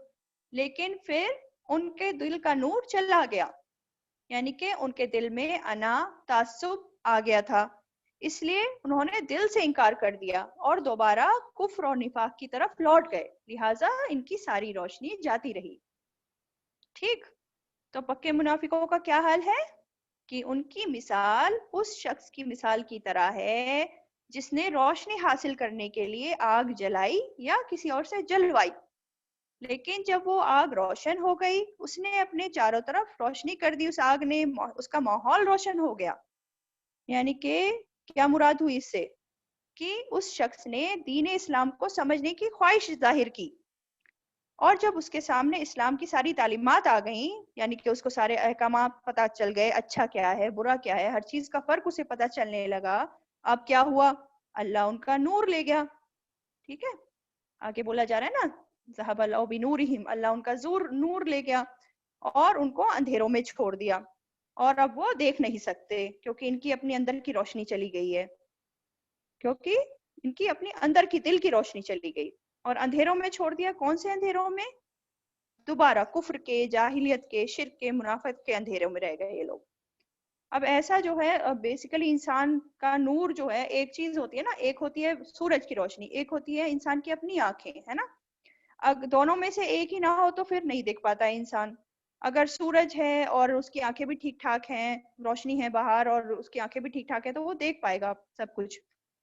لیکن پھر ان کے دل کا نور چلا گیا، یعنی کہ ان کے دل میں انا، تعصب آ گیا تھا، اس لیے انہوں نے دل سے انکار کر دیا اور دوبارہ کفر اور نفاق کی طرف لوٹ گئے، لہٰذا ان کی ساری روشنی جاتی رہی. ٹھیک، تو پکے منافقوں کا کیا حال ہے کہ ان کی مثال اس شخص کی مثال کی طرح ہے جس نے روشنی حاصل کرنے کے لیے آگ جلائی یا کسی اور سے جلوائی، لیکن جب وہ آگ روشن ہو گئی اس نے اپنے چاروں طرف روشنی کر دی، اس آگ نے اس کا ماحول روشن ہو گیا. یعنی کہ کیا مراد ہوئی اس سے کہ اس شخص نے دین اسلام کو سمجھنے کی خواہش ظاہر کی، اور جب اس کے سامنے اسلام کی ساری تعلیمات آ گئیں، یعنی کہ اس کو سارے احکامات پتہ چل گئے، اچھا کیا ہے برا کیا ہے، ہر چیز کا فرق اسے پتہ چلنے لگا، اب کیا ہوا؟ اللہ ان کا نور لے گیا. ٹھیک ہے، آگے بولا جا رہا ہے نا ذهب اللہ بنورہم، اللہ ان کا نور لے گیا اور ان کو اندھیروں میں چھوڑ دیا، اور اب وہ دیکھ نہیں سکتے کیونکہ ان کی اپنی اندر کی روشنی چلی گئی ہے، کیونکہ ان کی اپنی اندر کی دل کی روشنی چلی گئی. اور اندھیروں میں چھوڑ دیا، کون سے اندھیروں میں؟ دوبارہ کفر کے، جاہلیت کے، شرک کے، منافقت کے اندھیروں میں رہ گئے یہ لوگ. اب ایسا جو ہے بیسیکلی انسان کا نور جو ہے، ایک چیز ہوتی ہے نا، ایک ہوتی ہے سورج کی روشنی، ایک ہوتی ہے انسان کی اپنی آنکھیں، ہے نا. دونوں میں سے ایک ہی نہ ہو تو پھر نہیں دیکھ پاتا انسان. اگر سورج ہے اور اس کی آنکھیں بھی ٹھیک ٹھاک ہیں، روشنی ہے باہر اور اس کی آنکھیں بھی ٹھیک ٹھاک ہے تو وہ دیکھ پائے گا سب کچھ.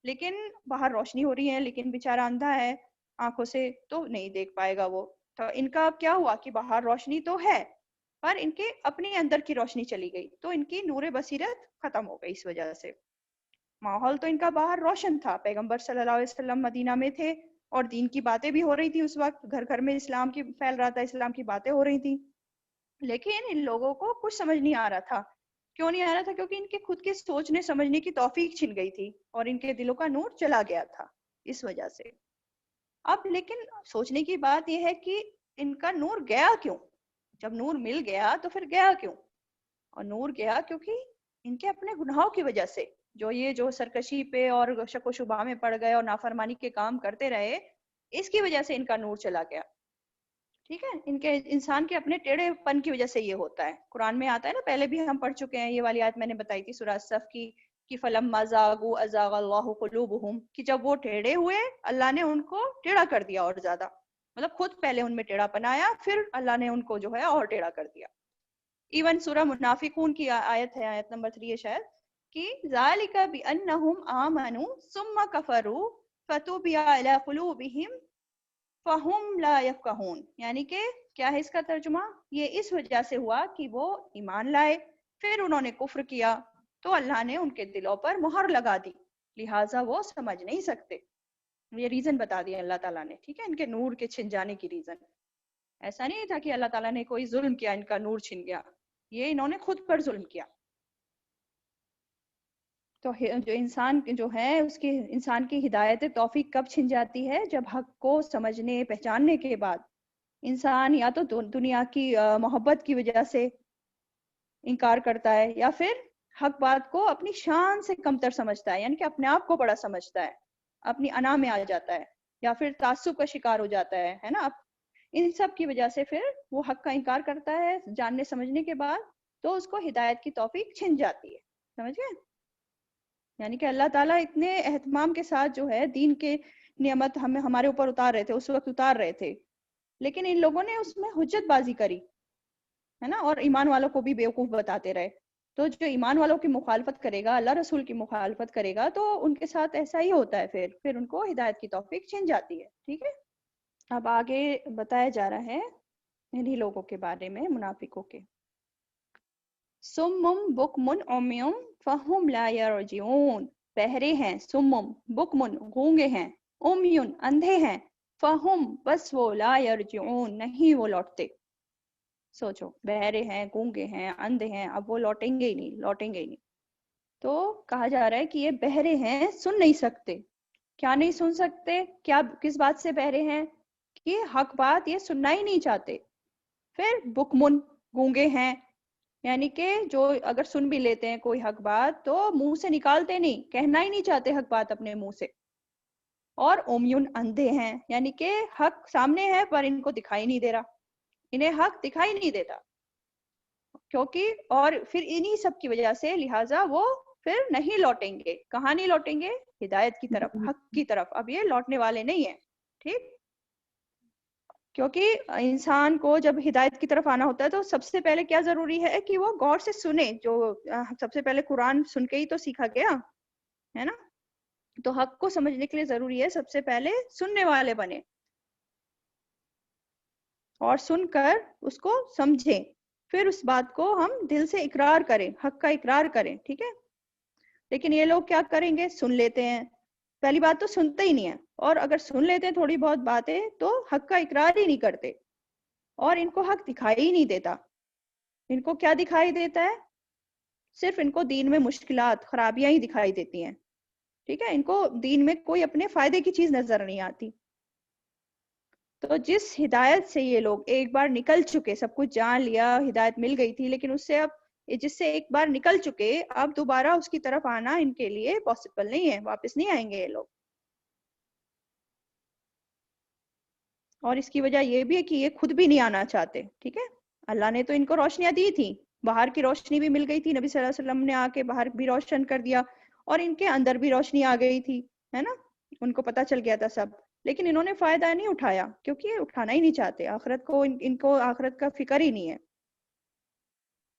لیکن باہر روشنی ہو رہی ہے لیکن بیچارہ اندھا ہے آنکھوں سے، تو نہیں دیکھ پائے گا وہ. تو ان کا اب کیا ہوا کہ باہر روشنی تو ہے پر ان کے اپنے اندر کی روشنی چلی گئی، تو ان کی نور بصیرت ختم ہو گئی. اس وجہ سے ماحول تو ان کا باہر روشن تھا، پیغمبر صلی اللہ علیہ وسلم مدینہ میں تھے اور دین کی باتیں بھی ہو رہی تھی، اس وقت گھر گھر میں اسلام کی پھیل رہا تھا، اسلام کی باتیں ہو رہی تھی. لیکن ان لوگوں کو کچھ سمجھ نہیں آ رہا تھا. کیوں نہیں آ رہا تھا؟ کیونکہ ان کے خود کے سوچنے سمجھنے کی توفیق چھن گئی تھی اور ان کے دلوں کا نور چلا گیا تھا اس وجہ سے. اب لیکن سوچنے کی بات یہ ہے کہ ان کا نور گیا کیوں؟ جب نور مل گیا تو پھر گیا کیوں؟ اور نور گیا کیونکہ ان کے اپنے گناہوں کی وجہ سے، جو سرکشی پہ اور شک و شبہ میں پڑ گئے اور نافرمانی کے کام کرتے رہے، اس کی وجہ سے ان کا نور چلا گیا. ٹھیک ہے، ان کے انسان کے اپنے ٹیڑھے پن کی وجہ سے یہ ہوتا ہے. قرآن میں آتا ہے نا، پہلے بھی ہم پڑھ چکے ہیں، یہ والی آیت میں نے بتائی تھی سورہ صف کی کہ فَلَمَّا زَاغُوا أَزَاغَ اللَّهُ قُلُوبَهُمْ، کہ جب وہ ٹیڑھے ہوئے اللہ نے ان کو ٹیڑھا کر دیا اور زیادہ. مطلب خود پہلے ان میں ٹیڑھا پنایا، پھر اللہ نے ان کو جو ہے اور ٹیڑھا کر دیا. ایون سورہ منافقون کی آیت ہے، آیت نمبر 3 ہے شاید، کہ ذَلِكَ بِأَنَّهُمْ آمَنُوا ثُمَّ كَفَرُوا فَطُبِعَ عَلَى قُلُوبِهِمْ فَهُمْ لَا يَفْقَهُونَ. یعنی کہ کیا ہے اس کا ترجمہ؟ یہ اس وجہ سے ہوا کہ وہ ایمان لائے پھر انہوں نے کفر کیا تو اللہ نے ان کے دلوں پر مہر لگا دی، لہٰذا وہ سمجھ نہیں سکتے. یہ ریزن بتا دیا اللہ تعالیٰ نے. ٹھیک ہے، ان کے نور کے چھن جانے کی ریزن ایسا نہیں تھا کہ اللہ تعالیٰ نے کوئی ظلم کیا ان کا نور چھن گیا، یہ انہوں نے خود پر ظلم کیا. تو جو انسان جو ہے اس کی انسان کی ہدایت توفیق کب چھن جاتی ہے؟ جب حق کو سمجھنے پہچاننے کے بعد انسان یا تو دنیا کی محبت کی وجہ سے انکار کرتا ہے، یا پھر حق بات کو اپنی شان سے کمتر سمجھتا ہے، یعنی کہ اپنے آپ کو بڑا سمجھتا ہے، اپنی انا میں آ جاتا ہے، یا پھر تعصب کا شکار ہو جاتا ہے نا. ان سب کی وجہ سے پھر وہ حق کا انکار کرتا ہے جاننے سمجھنے کے بعد، تو اس کو ہدایت کی توفیق چھن جاتی ہے. سمجھ گئے؟ یعنی کہ اللہ تعالیٰ اتنے اہتمام کے ساتھ جو ہے دین کے نعمت ہمیں ہمارے اوپر اتار رہے تھے، اس وقت اتار رہے تھے، لیکن ان لوگوں نے اس میں حجت بازی کری ہے نا، اور ایمان والوں کو بھی بیوقوف بتاتے رہے. تو جو ایمان والوں کی مخالفت کرے گا، اللہ رسول کی مخالفت کرے گا، تو ان کے ساتھ ایسا ہی ہوتا ہے، پھر ان کو ہدایت کی توفیق چھن جاتی ہے. ٹھیک ہے، اب آگے بتایا جا رہا ہے انہی لوگوں کے بارے میں، منافقوں کے. سمم بکمن عمیٌ فہم لا یرجعون، بہرے ہیں، سمم بکمن گونگے ہیں، عمیٌ اندھے ہیں، فہم بس وہ، لا یرجعون نہیں وہ لوٹتے. سوچو، بہرے ہیں، گونگے ہیں، اندھے ہیں، اب وہ لوٹیں گے ہی نہیں. تو کہا جا رہا ہے کہ یہ بہرے ہیں، سن نہیں سکتے. کیا نہیں سن سکتے؟ کس بات سے بہرے ہیں؟ کہ حق بات یہ سننا ہی نہیں چاہتے. پھر بکمن گونگے ہیں، یعنی کہ جو اگر سن بھی لیتے ہیں کوئی حق بات تو منہ سے نکالتے نہیں، کہنا ہی نہیں چاہتے حق بات اپنے منہ سے. اور عمیٌ اندھے ہیں، یعنی کہ حق سامنے ہے پر ان کو دکھائی نہیں دے رہا، انہیں حق دکھائی نہیں دیتا، کیونکہ اور پھر انہی سب کی وجہ سے لہٰذا وہ پھر نہیں لوٹیں گے. کہاں نہیں لوٹیں گے؟ ہدایت کی طرف، حق کی طرف. اب یہ لوٹنے والے نہیں ہیں. ٹھیک، کیونکہ انسان کو جب ہدایت کی طرف آنا ہوتا ہے تو سب سے پہلے کیا ضروری ہے کہ وہ غور سے سنے. جو سب سے پہلے قرآن سن کے ہی تو سیکھا گیا ہے نا، تو حق کو سمجھنے کے لیے ضروری ہے سب سے پہلے سننے والے بنے اور سن کر اس کو سمجھیں، پھر اس بات کو ہم دل سے اقرار کریں، حق کا اقرار کریں. ٹھیک ہے، لیکن یہ لوگ کیا کریں گے؟ سن لیتے ہیں، پہلی بات تو سنتے ہی نہیں ہیں، اور اگر سن لیتے ہیں تھوڑی بہت باتیں تو حق کا اقرار ہی نہیں کرتے، اور ان کو حق دکھائی ہی نہیں دیتا. ان کو کیا دکھائی دیتا ہے؟ صرف ان کو دین میں مشکلات، خرابیاں ہی دکھائی دیتی ہیں. ٹھیک ہے، ان کو دین میں کوئی اپنے فائدے کی چیز نظر نہیں آتی. تو جس ہدایت سے یہ لوگ ایک بار نکل چکے، سب کچھ جان لیا، ہدایت مل گئی تھی، لیکن اس سے اب جس سے ایک بار نکل چکے، اب دوبارہ اس کی طرف آنا ان کے لیے پاسبل نہیں ہے، واپس نہیں آئیں گے یہ لوگ. اور اس کی وجہ یہ بھی ہے کہ یہ خود بھی نہیں آنا چاہتے. ٹھیک ہے، اللہ نے تو ان کو روشنیاں دی تھی، باہر کی روشنی بھی مل گئی تھی، نبی صلی اللہ علیہ وسلم نے آ کے باہر بھی روشن کر دیا، اور ان کے اندر بھی روشنی آ گئی تھی، ہے نا، ان کو پتہ چل گیا تھا سب. لیکن انہوں نے فائدہ نہیں اٹھایا، کیونکہ اٹھانا ہی نہیں چاہتے. آخرت کو ان کو آخرت کا فکر ہی نہیں ہے.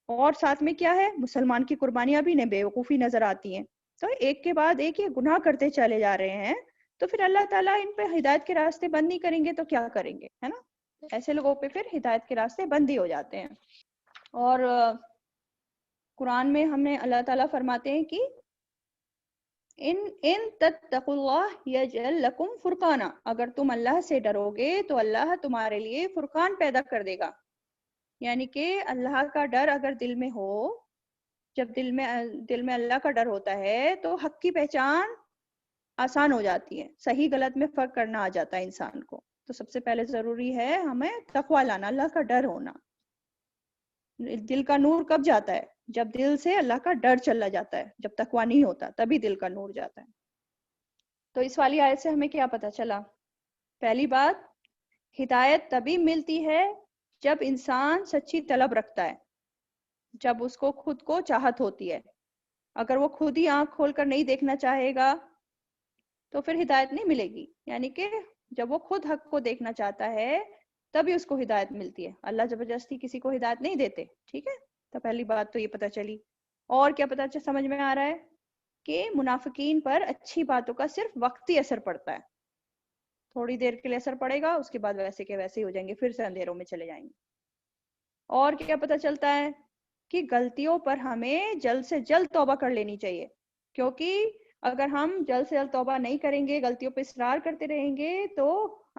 اور ساتھ میں کیا ہے؟ مسلمان کی قربانیاں بھی انہیں بیوقوفی نظر آتی ہیں. تو ایک کے بعد ایک یہ گناہ کرتے چلے جا رہے ہیں، تو پھر اللہ تعالیٰ ان پہ ہدایت کے راستے بند نہیں کریں گے تو کیا کریں گے، ہے نا. ایسے لوگوں پہ پھر ہدایت کے راستے بند ہی ہو جاتے ہیں. اور قرآن میں ہمیں اللہ تعالیٰ فرماتے ہیں کہ ان تتقوا اللہ یجعل لکم فرقانا، اگر تم اللہ سے ڈرو گے تو اللہ تمہارے لیے فرقان پیدا کر دے گا. یعنی کہ اللہ کا ڈر اگر دل میں ہو، جب دل میں اللہ کا ڈر ہوتا ہے تو حق کی پہچان آسان ہو جاتی ہے، صحیح غلط میں فرق کرنا آ جاتا ہے انسان کو. تو سب سے پہلے ضروری ہے ہمیں تقویٰ لانا، اللہ کا ڈر ہونا. دل کا نور کب جاتا ہے؟ جب دل سے اللہ کا ڈر چلا جاتا ہے، جب تقویٰ نہیں ہوتا تبھی دل کا نور جاتا ہے. تو اس والی آیت سے ہمیں کیا پتہ چلا؟ پہلی بات، ہدایت تبھی ملتی ہے جب انسان سچی طلب رکھتا ہے، جب اس کو خود کو چاہت ہوتی ہے. اگر وہ خود ہی آنکھ کھول کر نہیں دیکھنا چاہے گا تو پھر ہدایت نہیں ملے گی. یعنی کہ جب وہ خود حق کو دیکھنا چاہتا ہے تبھی اس کو ہدایت ملتی ہے. اللہ زبردستی کسی کو ہدایت نہیں دیتے. ٹھیک ہے، تو پہلی بات تو یہ پتہ چلی. اور کیا پتہ سمجھ میں آ رہا ہے؟ کہ منافقین پر اچھی باتوں کا صرف وقتی اثر پڑتا ہے، تھوڑی دیر کے لیے اثر پڑے گا، اس کے بعد ویسے کے ویسے ہی ہو جائیں گے، پھر سے اندھیروں میں چلے جائیں گے. اور کیا پتہ چلتا ہے؟ کہ غلطیوں پر ہمیں جلد سے جلد توبہ کر لینی چاہیے، کیونکہ اگر ہم جلد سے جلد توبہ نہیں کریں گے، غلطیوں پہ اصرار کرتے رہیں گے، تو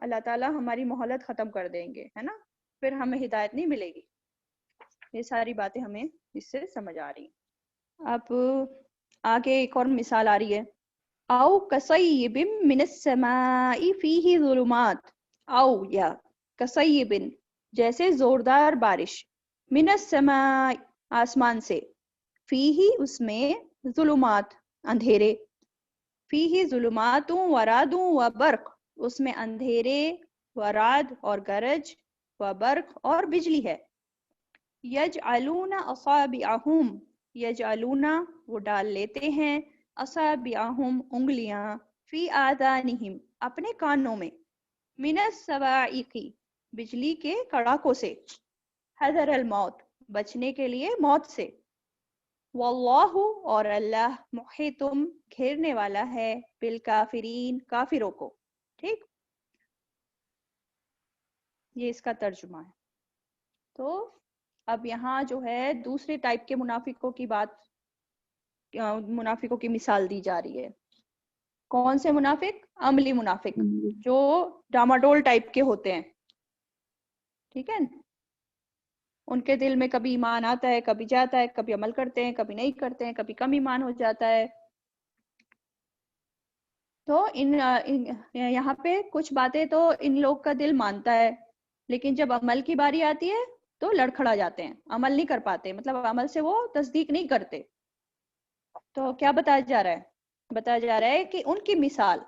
اللہ تعالیٰ ہماری مہلت ختم کر دیں گے، ہے نا، پھر ہمیں ہدایت نہیں ملے گی. یہ ساری باتیں ہمیں اس سے سمجھ آ رہی ہیں. اب آگے ایک اور مثال آ رہی ہے. او کصیب من السماء فیہ ظلمات، او یا کصیب جیسے زوردار بارش، من السماء آسمان سے، فیہ اس میں، ظلمات اندھیرے، فیہ ظلمات ورعد وبرق اس میں اندھیرے، ورعد اور گرج، وبرق اور بجلی ہے. یجعلون اصابعہم، یجعلون وہ ڈال لیتے ہیں، اصابعہم انگلیاں، فی آذانہم اپنے کانوں میں، من الصواعق بجلی کے کڑاکوں سے، حذر الموت بچنے کے لیے موت سے، واللہ اور اللہ محیطم گھیرنے والا ہے، بالکافرین کافروں کو. ٹھیک، یہ اس کا ترجمہ ہے. تو اب یہاں جو ہے دوسرے ٹائپ کے منافقوں کی بات، منافقوں کی مثال دی جا رہی ہے. کون سے منافق؟ عملی منافق، جو ڈاماڈول ٹائپ کے ہوتے ہیں. ٹھیک ہے، ان کے دل میں کبھی ایمان آتا ہے، کبھی جاتا ہے، کبھی عمل کرتے ہیں، کبھی نہیں کرتے ہیں، کبھی کم ایمان ہو جاتا ہے. تو یہاں پہ کچھ باتیں تو ان لوگ کا دل مانتا ہے، لیکن جب عمل کی باری آتی ہے تو لڑکھڑا جاتے ہیں، عمل نہیں کر پاتے، مطلب عمل سے وہ تصدیق نہیں کرتے. تو کیا بتایا جا رہا ہے؟ بتایا جا رہا ہے کہ ان کی مثال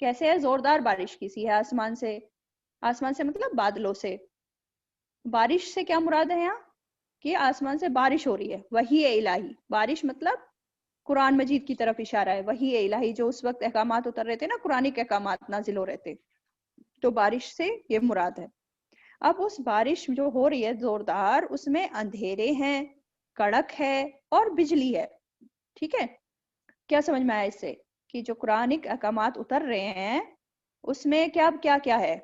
کیسے ہے؟ زوردار بارش کی سی ہے آسمان سے. آسمان سے مطلب بادلوں سے. بارش سے کیا مراد ہے یہاں؟ کہ آسمان سے بارش ہو رہی ہے، وحی الہی. بارش مطلب قرآن مجید کی طرف اشارہ ہے، وحی الہی جو اس وقت احکامات اتر رہے تھے نا، قرآنک احکامات نازل ہو رہے تھے، تو بارش سے یہ مراد ہے. اب اس بارش جو ہو رہی ہے زوردار، اس میں اندھیرے ہیں، کڑک ہے اور بجلی ہے. ٹھیک ہے، کیا سمجھ میں آیا اس سے؟ کہ جو قرآنک احکامات اتر رہے ہیں اس میں کیا کیا کیا ہے؟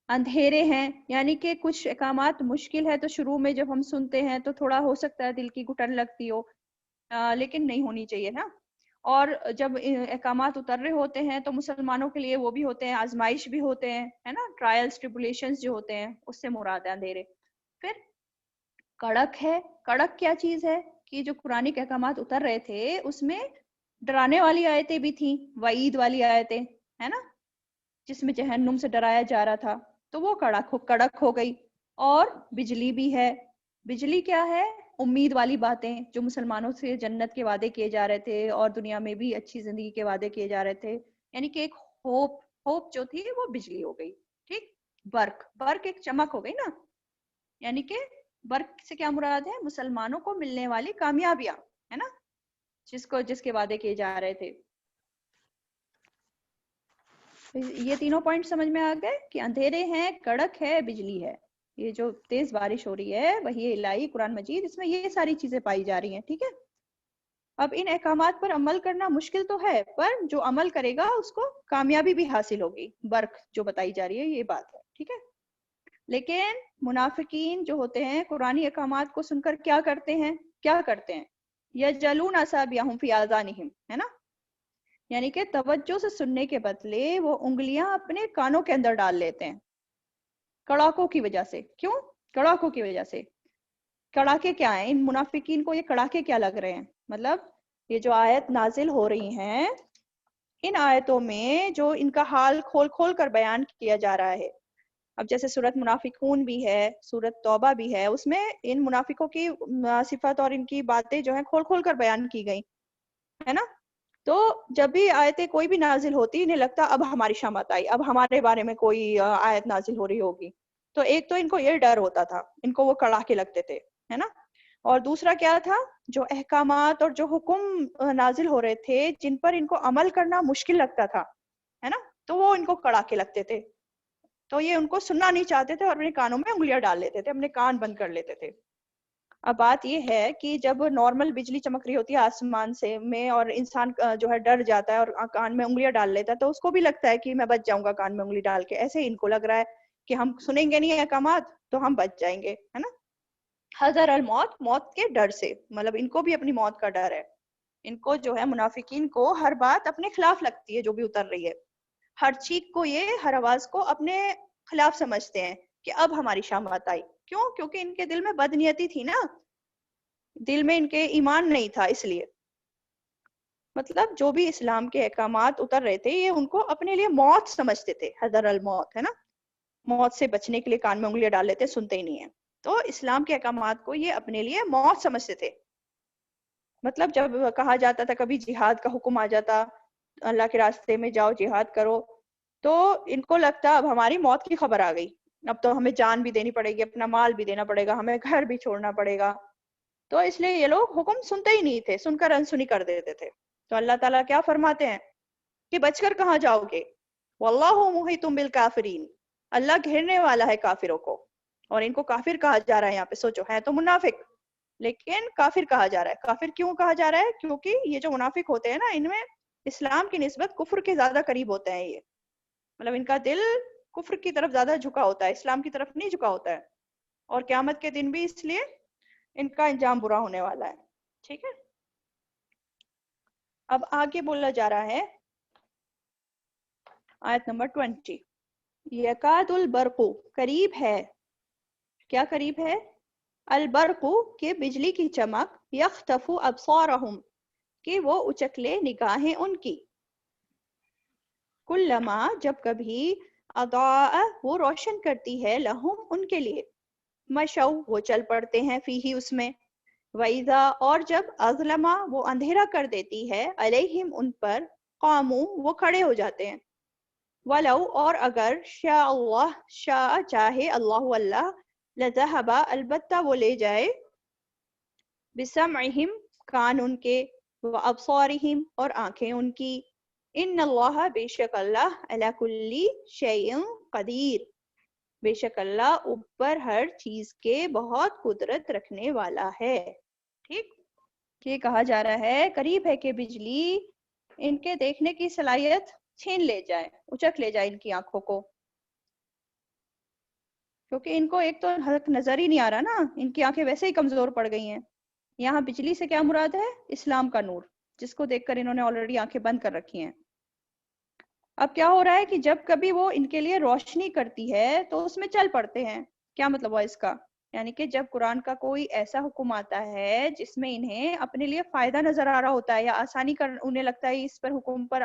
اندھیرے ہیں، یعنی کہ کچھ احکامات مشکل ہے تو شروع میں جب ہم سنتے ہیں تو تھوڑا ہو سکتا ہے دل کی گھٹن لگتی ہو، لیکن نہیں ہونی چاہیے نا. اور جب احکامات اتر رہے ہوتے ہیں تو مسلمانوں کے لیے وہ بھی ہوتے ہیں، آزمائش بھی ہوتے ہیں، ہے نا، ٹرائلز ٹریبولیشنز جو ہوتے ہیں، اس سے مراد ہے اندھیرے. پھر کڑک ہے. کڑک کیا چیز ہے؟ کہ جو قرآنک احکامات اتر رہے تھے اس میں ڈرانے والی آیتیں بھی تھیں، وعید والی آیتیں، ہے نا، جس میں جہنم سے ڈرایا جا رہا تھا، تو وہ کڑک ہو گئی. اور بجلی بھی ہے. بجلی کیا ہے؟ امید والی باتیں، جو مسلمانوں سے جنت کے وعدے کیے جا رہے تھے اور دنیا میں بھی اچھی زندگی کے وعدے کیے جا رہے تھے، یعنی کہ ایک ہوپ جو تھی وہ بجلی ہو گئی. ٹھیک، برق ایک چمک ہو گئی نا. یعنی کہ برق سے کیا مراد ہے؟ مسلمانوں کو ملنے والی کامیابیاں، ہے نا، جس کے وعدے کیے جا رہے تھے. یہ تینوں پوائنٹ سمجھ میں آ گئے کہ اندھیرے ہیں، کڑک ہے، بجلی ہے. یہ جو تیز بارش ہو رہی ہے وہی الہی قرآن مجید، اس میں یہ ساری چیزیں پائی جا رہی ہیں. ٹھیک ہے، اب ان احکامات پر عمل کرنا مشکل تو ہے، پر جو عمل کرے گا اس کو کامیابی بھی حاصل ہوگی. برق جو بتائی جا رہی ہے یہ بات ہے. ٹھیک ہے، لیکن منافقین جو ہوتے ہیں قرآنی احکامات کو سن کر کیا کرتے ہیں؟ یجلون اصابعہم فی آذانہم، ہے نا، یعنی کہ توجہ سے سننے کے بدلے وہ انگلیاں اپنے کانوں کے اندر ڈال لیتے ہیں، کڑاکوں کی وجہ سے. کیوں؟ کڑاکوں کی وجہ سے. کڑاکے کیا ہیں؟ ان منافقین کو یہ کڑاکے کیا لگ رہے ہیں؟ مطلب یہ جو آیت نازل ہو رہی ہیں، ان آیتوں میں جو ان کا حال کھول کھول کر بیان کیا جا رہا ہے. اب جیسے سورت منافقون بھی ہے، سورت توبہ بھی ہے، اس میں ان منافقوں کی صفت اور ان کی باتیں جو ہیں کھول کھول کر بیان کی گئی، ہے نا. تو جب بھی آیتیں کوئی بھی نازل ہوتی، انہیں لگتا اب ہماری شامت آئی، اب ہمارے بارے میں کوئی آیت نازل ہو رہی ہوگی. تو ایک تو ان کو یہ ڈر ہوتا تھا، ان کو وہ کڑاکے لگتے تھے، ہے نا. اور دوسرا کیا تھا؟ جو احکامات اور جو حکم نازل ہو رہے تھے جن پر ان کو عمل کرنا مشکل لگتا تھا، ہے نا، تو وہ ان کو کڑاکے لگتے تھے. تو یہ ان کو سننا نہیں چاہتے تھے اور اپنے کانوں میں انگلیاں ڈال لیتے تھے، اپنے کان بند کر لیتے تھے. اب بات یہ ہے کہ جب نارمل بجلی چمک رہی ہوتی ہے آسمان سے میں، اور انسان جو ہے ڈر جاتا ہے اور کان میں انگلیاں ڈال لیتا ہے، تو اس کو بھی لگتا ہے کہ میں بچ جاؤں گا کان میں انگلی ڈال کے. ایسے ہی ان کو لگ رہا ہے کہ ہم سنیں گے نہیں احکامات تو ہم بچ جائیں گے، ہے نا. حذر الموت، موت کے ڈر سے، مطلب ان کو بھی اپنی موت کا ڈر ہے. ان کو جو ہے منافقین کو ہر بات اپنے خلاف لگتی ہے جو بھی اتر رہی ہے. ہر چیز کو یہ، ہر آواز کو اپنے خلاف سمجھتے ہیں کہ اب ہماری شامت آئی. کیوں؟ کیونکہ ان کے دل میں بدنیتی تھی نا، دل میں ان کے ایمان نہیں تھا. اس لیے مطلب جو بھی اسلام کے احکامات اتر رہے تھے یہ ان کو اپنے لیے موت سمجھتے تھے. حذر الموت، ہے نا، موت سے بچنے کے لیے کان میں انگلیاں ڈال لیتے، سنتے ہی نہیں ہیں. تو اسلام کے احکامات کو یہ اپنے لیے موت سمجھتے تھے. مطلب جب کہا جاتا تھا، کبھی جہاد کا حکم آ جاتا، اللہ کے راستے میں جاؤ جہاد کرو، تو ان کو لگتا اب ہماری موت کی خبر آ گئی، اب تو ہمیں جان بھی دینی پڑے گی، اپنا مال بھی دینا پڑے گا، ہمیں گھر بھی چھوڑنا پڑے گا. تو اس لیے یہ لوگ حکم سنتے ہی نہیں تھے، سن کر انسنی کر دیتے تھے. تو اللہ تعالیٰ کیا فرماتے ہیں کہ بچ کر کہاں جاؤ گے؟ واللہ محیط بالکافرین، اللہ گھیرنے والا ہے کافروں کو. اور ان کو کافر کہا جا رہا ہے یہاں پہ. سوچو، ہے تو منافق لیکن کافر کہا جا رہا ہے. کافر کیوں کہا جا رہا ہے؟ کیونکہ یہ جو منافق ہوتے ہیں نا، ان میں اسلام کی نسبت کفر کے زیادہ قریب ہوتے ہیں. یہ مطلب ان کا دل کفر کی طرف زیادہ جھکا ہوتا ہے، اسلام کی طرف نہیں جھکا ہوتا ہے. اور قیامت کے دن بھی اس لیے ان کا انجام برا ہونے والا ہے. ٹھیک ہے، اب آگے بولا جا رہا ہے آیت نمبر 20. یکاد البرق، قریب ہے. کیا قریب ہے؟ البرق، کہ بجلی کی چمک. یخطف ابصارہم، کہ وہ اچک لے نگاہیں ان کی. کلما، جب کبھی. اضاء، وہ روشن کرتی ہے. لہم، ان کے لیے. مشو، وہ چل پڑتے ہیں. فیہی، اس میں. وَإِذَا، اور جب. اظلم، وہ اندھیرا کر دیتی ہے. علیہم، ان پر. قاموا، وہ کھڑے ہو جاتے ہیں. وَلَوْ، اور اگر. شاء اللہ، شاء، چاہے. اللہ، اللہ. لذہب، البتہ وہ لے جائے. بسمعہم، کان ان کے. وابصارہم، اور آنکھیں ان کی. ان اللہ، بے شک اللہ. علی کل شیء قدیر، بے شک اللہ اوپر ہر چیز کے بہت قدرت رکھنے والا ہے. ٹھیک، یہ کہا جا رہا ہے قریب ہے کہ بجلی ان کے دیکھنے کی صلاحیت چھین لے جائے، اچک لے جائے ان کی آنکھوں کو. کیونکہ ان کو ایک تو حق نظر ہی نہیں آ رہا نا، ان کی آنکھیں ویسے ہی کمزور پڑ گئی ہیں. یہاں بجلی سے کیا مراد ہے؟ اسلام کا نور، جس کو دیکھ کر انہوں نے آلریڈی آنکھیں بند کر رکھی ہیں. اب کیا ہو رہا ہے کہ جب کبھی وہ ان کے لیے روشنی کرتی ہے تو اس میں چل پڑتے ہیں. کیا مطلب ہوا اس کا؟ یعنی کہ جب قرآن کا کوئی ایسا حکم آتا ہے جس میں انہیں اپنے لیے فائدہ نظر آ رہا ہوتا ہے یا آسانی انہیں لگتا ہے اس پر حکم پر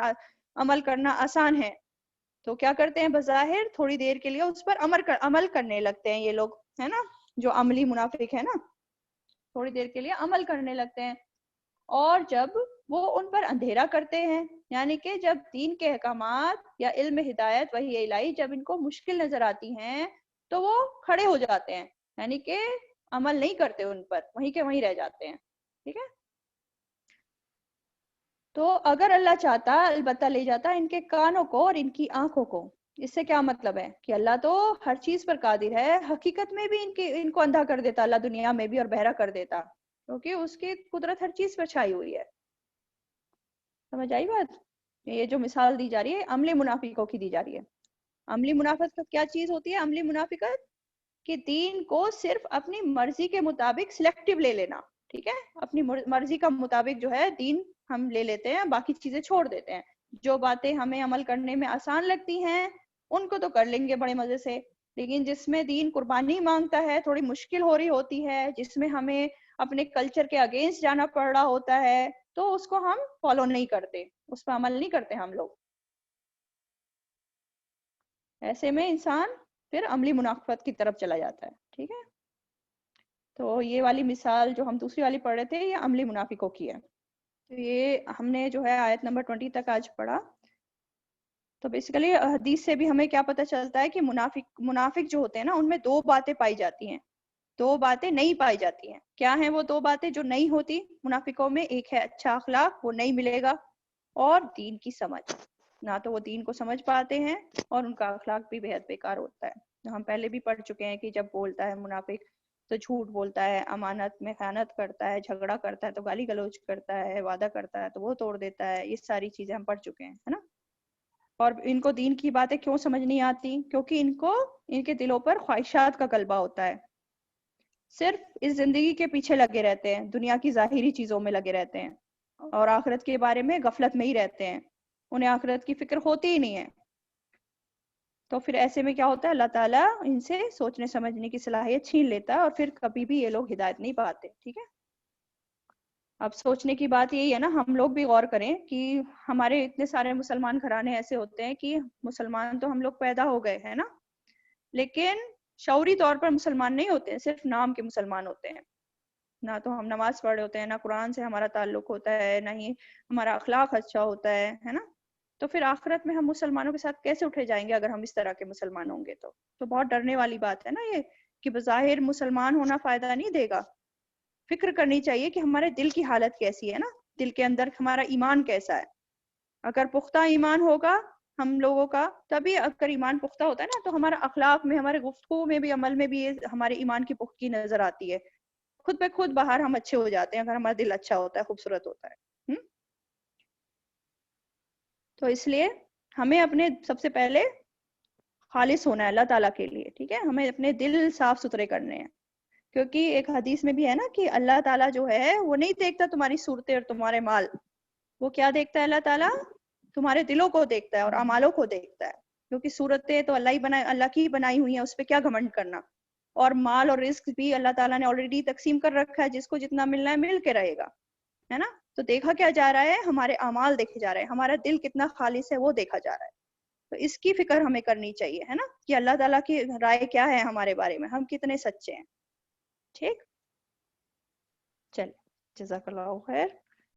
عمل کرنا آسان ہے، تو کیا کرتے ہیں؟ بظاہر تھوڑی دیر کے لیے اس پر عمل کرنے لگتے ہیں یہ لوگ، ہے نا، جو عملی منافق ہے نا، تھوڑی دیر کے لیے عمل کرنے لگتے ہیں. اور جب وہ ان پر اندھیرا کرتے ہیں، یعنی کہ جب دین کے احکامات یا علم ہدایت وحی الہی جب ان کو مشکل نظر آتی ہیں تو وہ کھڑے ہو جاتے ہیں، یعنی کہ عمل نہیں کرتے ان پر، وہیں کے وہیں رہ جاتے ہیں. ٹھیک ہے، تو اگر اللہ چاہتا البتہ لے جاتا ان کے کانوں کو اور ان کی آنکھوں کو. اس سے کیا مطلب ہے؟ کہ اللہ تو ہر چیز پر قادر ہے. حقیقت میں بھی ان کو اندھا کر دیتا اللہ، دنیا میں بھی، اور بہرا کر دیتا، کیونکہ اس کی قدرت ہر چیز پر چھائی ہوئی ہے. سمجھ آئی بات؟ یہ جو مثال دی جا رہی ہے عملی منافقوں کی دی جا رہی ہے. عملی منافقت کیا چیز ہوتی ہے؟ عملی منافقت کہ دین کو صرف اپنی مرضی کے مطابق سلیکٹیو لے لینا. ٹھیک ہے، اپنی مرضی کا مطابق جو ہے دین ہم لے لیتے ہیں، باقی چیزیں چھوڑ دیتے ہیں. جو باتیں ہمیں عمل کرنے میں آسان لگتی ہیں ان کو تو کر لیں گے بڑے مزے سے، لیکن جس میں دین قربانی مانگتا ہے، تھوڑی مشکل ہو رہی ہوتی ہے، جس میں ہمیں اپنے کلچر کے اگینسٹ جانا پڑ رہا ہوتا ہے، تو اس کو ہم فالو نہیں کرتے، اس پہ عمل نہیں کرتے ہم لوگ. ایسے میں انسان پھر عملی منافقت کی طرف چلا جاتا ہے. ٹھیک ہے، تو یہ والی مثال جو ہم دوسری والی پڑھ رہے تھے یہ عملی منافقوں کی ہے. تو یہ ہم نے جو ہے آیت نمبر 20 تک آج پڑھا. تو بیسیکلی حدیث سے بھی ہمیں کیا پتہ چلتا ہے کہ منافق جو ہوتے ہیں نا ان میں دو باتیں پائی جاتی ہیں، دو باتیں نہیں پائی جاتی ہیں. کیا ہیں وہ دو باتیں جو نہیں ہوتی منافقوں میں؟ ایک ہے اچھا اخلاق، وہ نہیں ملے گا، اور دین کی سمجھ، نہ تو وہ دین کو سمجھ پاتے ہیں اور ان کا اخلاق بھی بہت بیکار ہوتا ہے. ہم پہلے بھی پڑھ چکے ہیں کہ جب بولتا ہے منافق تو جھوٹ بولتا ہے، امانت میں خیانت کرتا ہے، جھگڑا کرتا ہے تو گالی گلوچ کرتا ہے، وعدہ کرتا ہے تو وہ توڑ دیتا ہے. یہ ساری چیزیں ہم پڑھ چکے ہیں، ہے نا. اور ان کو دین کی باتیں کیوں سمجھ نہیں آتی؟ کیونکہ ان کے دلوں پر خواہشات کا غلبہ ہوتا ہے، صرف اس زندگی کے پیچھے لگے رہتے ہیں، دنیا کی ظاہری چیزوں میں لگے رہتے ہیں، اور آخرت کے بارے میں غفلت میں ہی رہتے ہیں، انہیں آخرت کی فکر ہوتی ہی نہیں ہے. تو پھر ایسے میں کیا ہوتا ہے؟ اللہ تعالیٰ ان سے سوچنے سمجھنے کی صلاحیت چھین لیتا ہے اور پھر کبھی بھی یہ لوگ ہدایت نہیں پاتے. ٹھیک ہے، اب سوچنے کی بات یہی ہے نا، ہم لوگ بھی غور کریں کہ ہمارے اتنے سارے مسلمان گھرانے ایسے ہوتے ہیں کہ مسلمان تو ہم لوگ پیدا ہو گئے ہیں نا، لیکن شعوری طور پر مسلمان نہیں ہوتے ہیں، صرف نام کے مسلمان ہوتے ہیں. نہ تو ہم نماز پڑھے ہوتے ہیں، نہ قرآن سے ہمارا تعلق ہوتا ہے، نہ ہی ہمارا اخلاق اچھا ہوتا ہے نا. تو پھر آخرت میں ہم مسلمانوں کے ساتھ کیسے اٹھے جائیں گے اگر ہم اس طرح کے مسلمان ہوں گے؟ تو بہت ڈرنے والی بات ہے نا یہ، کہ بظاہر مسلمان ہونا فائدہ نہیں دے گا. فکر کرنی چاہیے کہ ہمارے دل کی حالت کیسی ہے نا، دل کے اندر ہمارا ایمان کیسا ہے. اگر پختہ ایمان ہوگا ہم لوگوں کا، تبھی اگر ایمان پختہ ہوتا ہے نا تو ہمارا اخلاق میں، ہمارے گفتگو میں بھی، عمل میں بھی یہ ہمارے ایمان کی پختگی نظر آتی ہے. خود بہ خود باہر ہم اچھے ہو جاتے ہیں اگر ہمارا دل اچھا ہوتا ہے، خوبصورت ہوتا ہے. تو اس لیے ہمیں اپنے سب سے پہلے خالص ہونا ہے اللہ تعالیٰ کے لیے. ٹھیک ہے، ہمیں اپنے دل صاف ستھرے کرنے ہیں، کیونکہ ایک حدیث میں بھی ہے نا کہ اللہ تعالیٰ جو ہے وہ نہیں دیکھتا تمہاری صورتیں اور تمہارے مال. وہ کیا دیکھتا ہے اللہ تعالیٰ؟ تمہارے دلوں کو دیکھتا ہے اور اعمالوں کو دیکھتا ہے. کیونکہ صورتیں تو اللہ کی بنائی ہوئی ہیں، اس پہ کیا گھمنڈ کرنا. اور مال اور رزق بھی اللہ تعالیٰ نے آلریڈی تقسیم کر رکھا ہے، جس کو جتنا ملنا ہے مل کے رہے گا، ہے نا. تو دیکھا کیا جا رہا ہے؟ ہمارے اعمال دیکھے جا رہے ہیں، ہمارا دل کتنا خالص ہے وہ دیکھا جا رہا ہے. تو اس کی فکر ہمیں کرنی چاہیے، ہے نا، کہ اللہ تعالیٰ کی رائے کیا ہے ہمارے بارے میں، ہم کتنے سچے ہیں. ٹھیک، چل، جزاک اللہ خیر.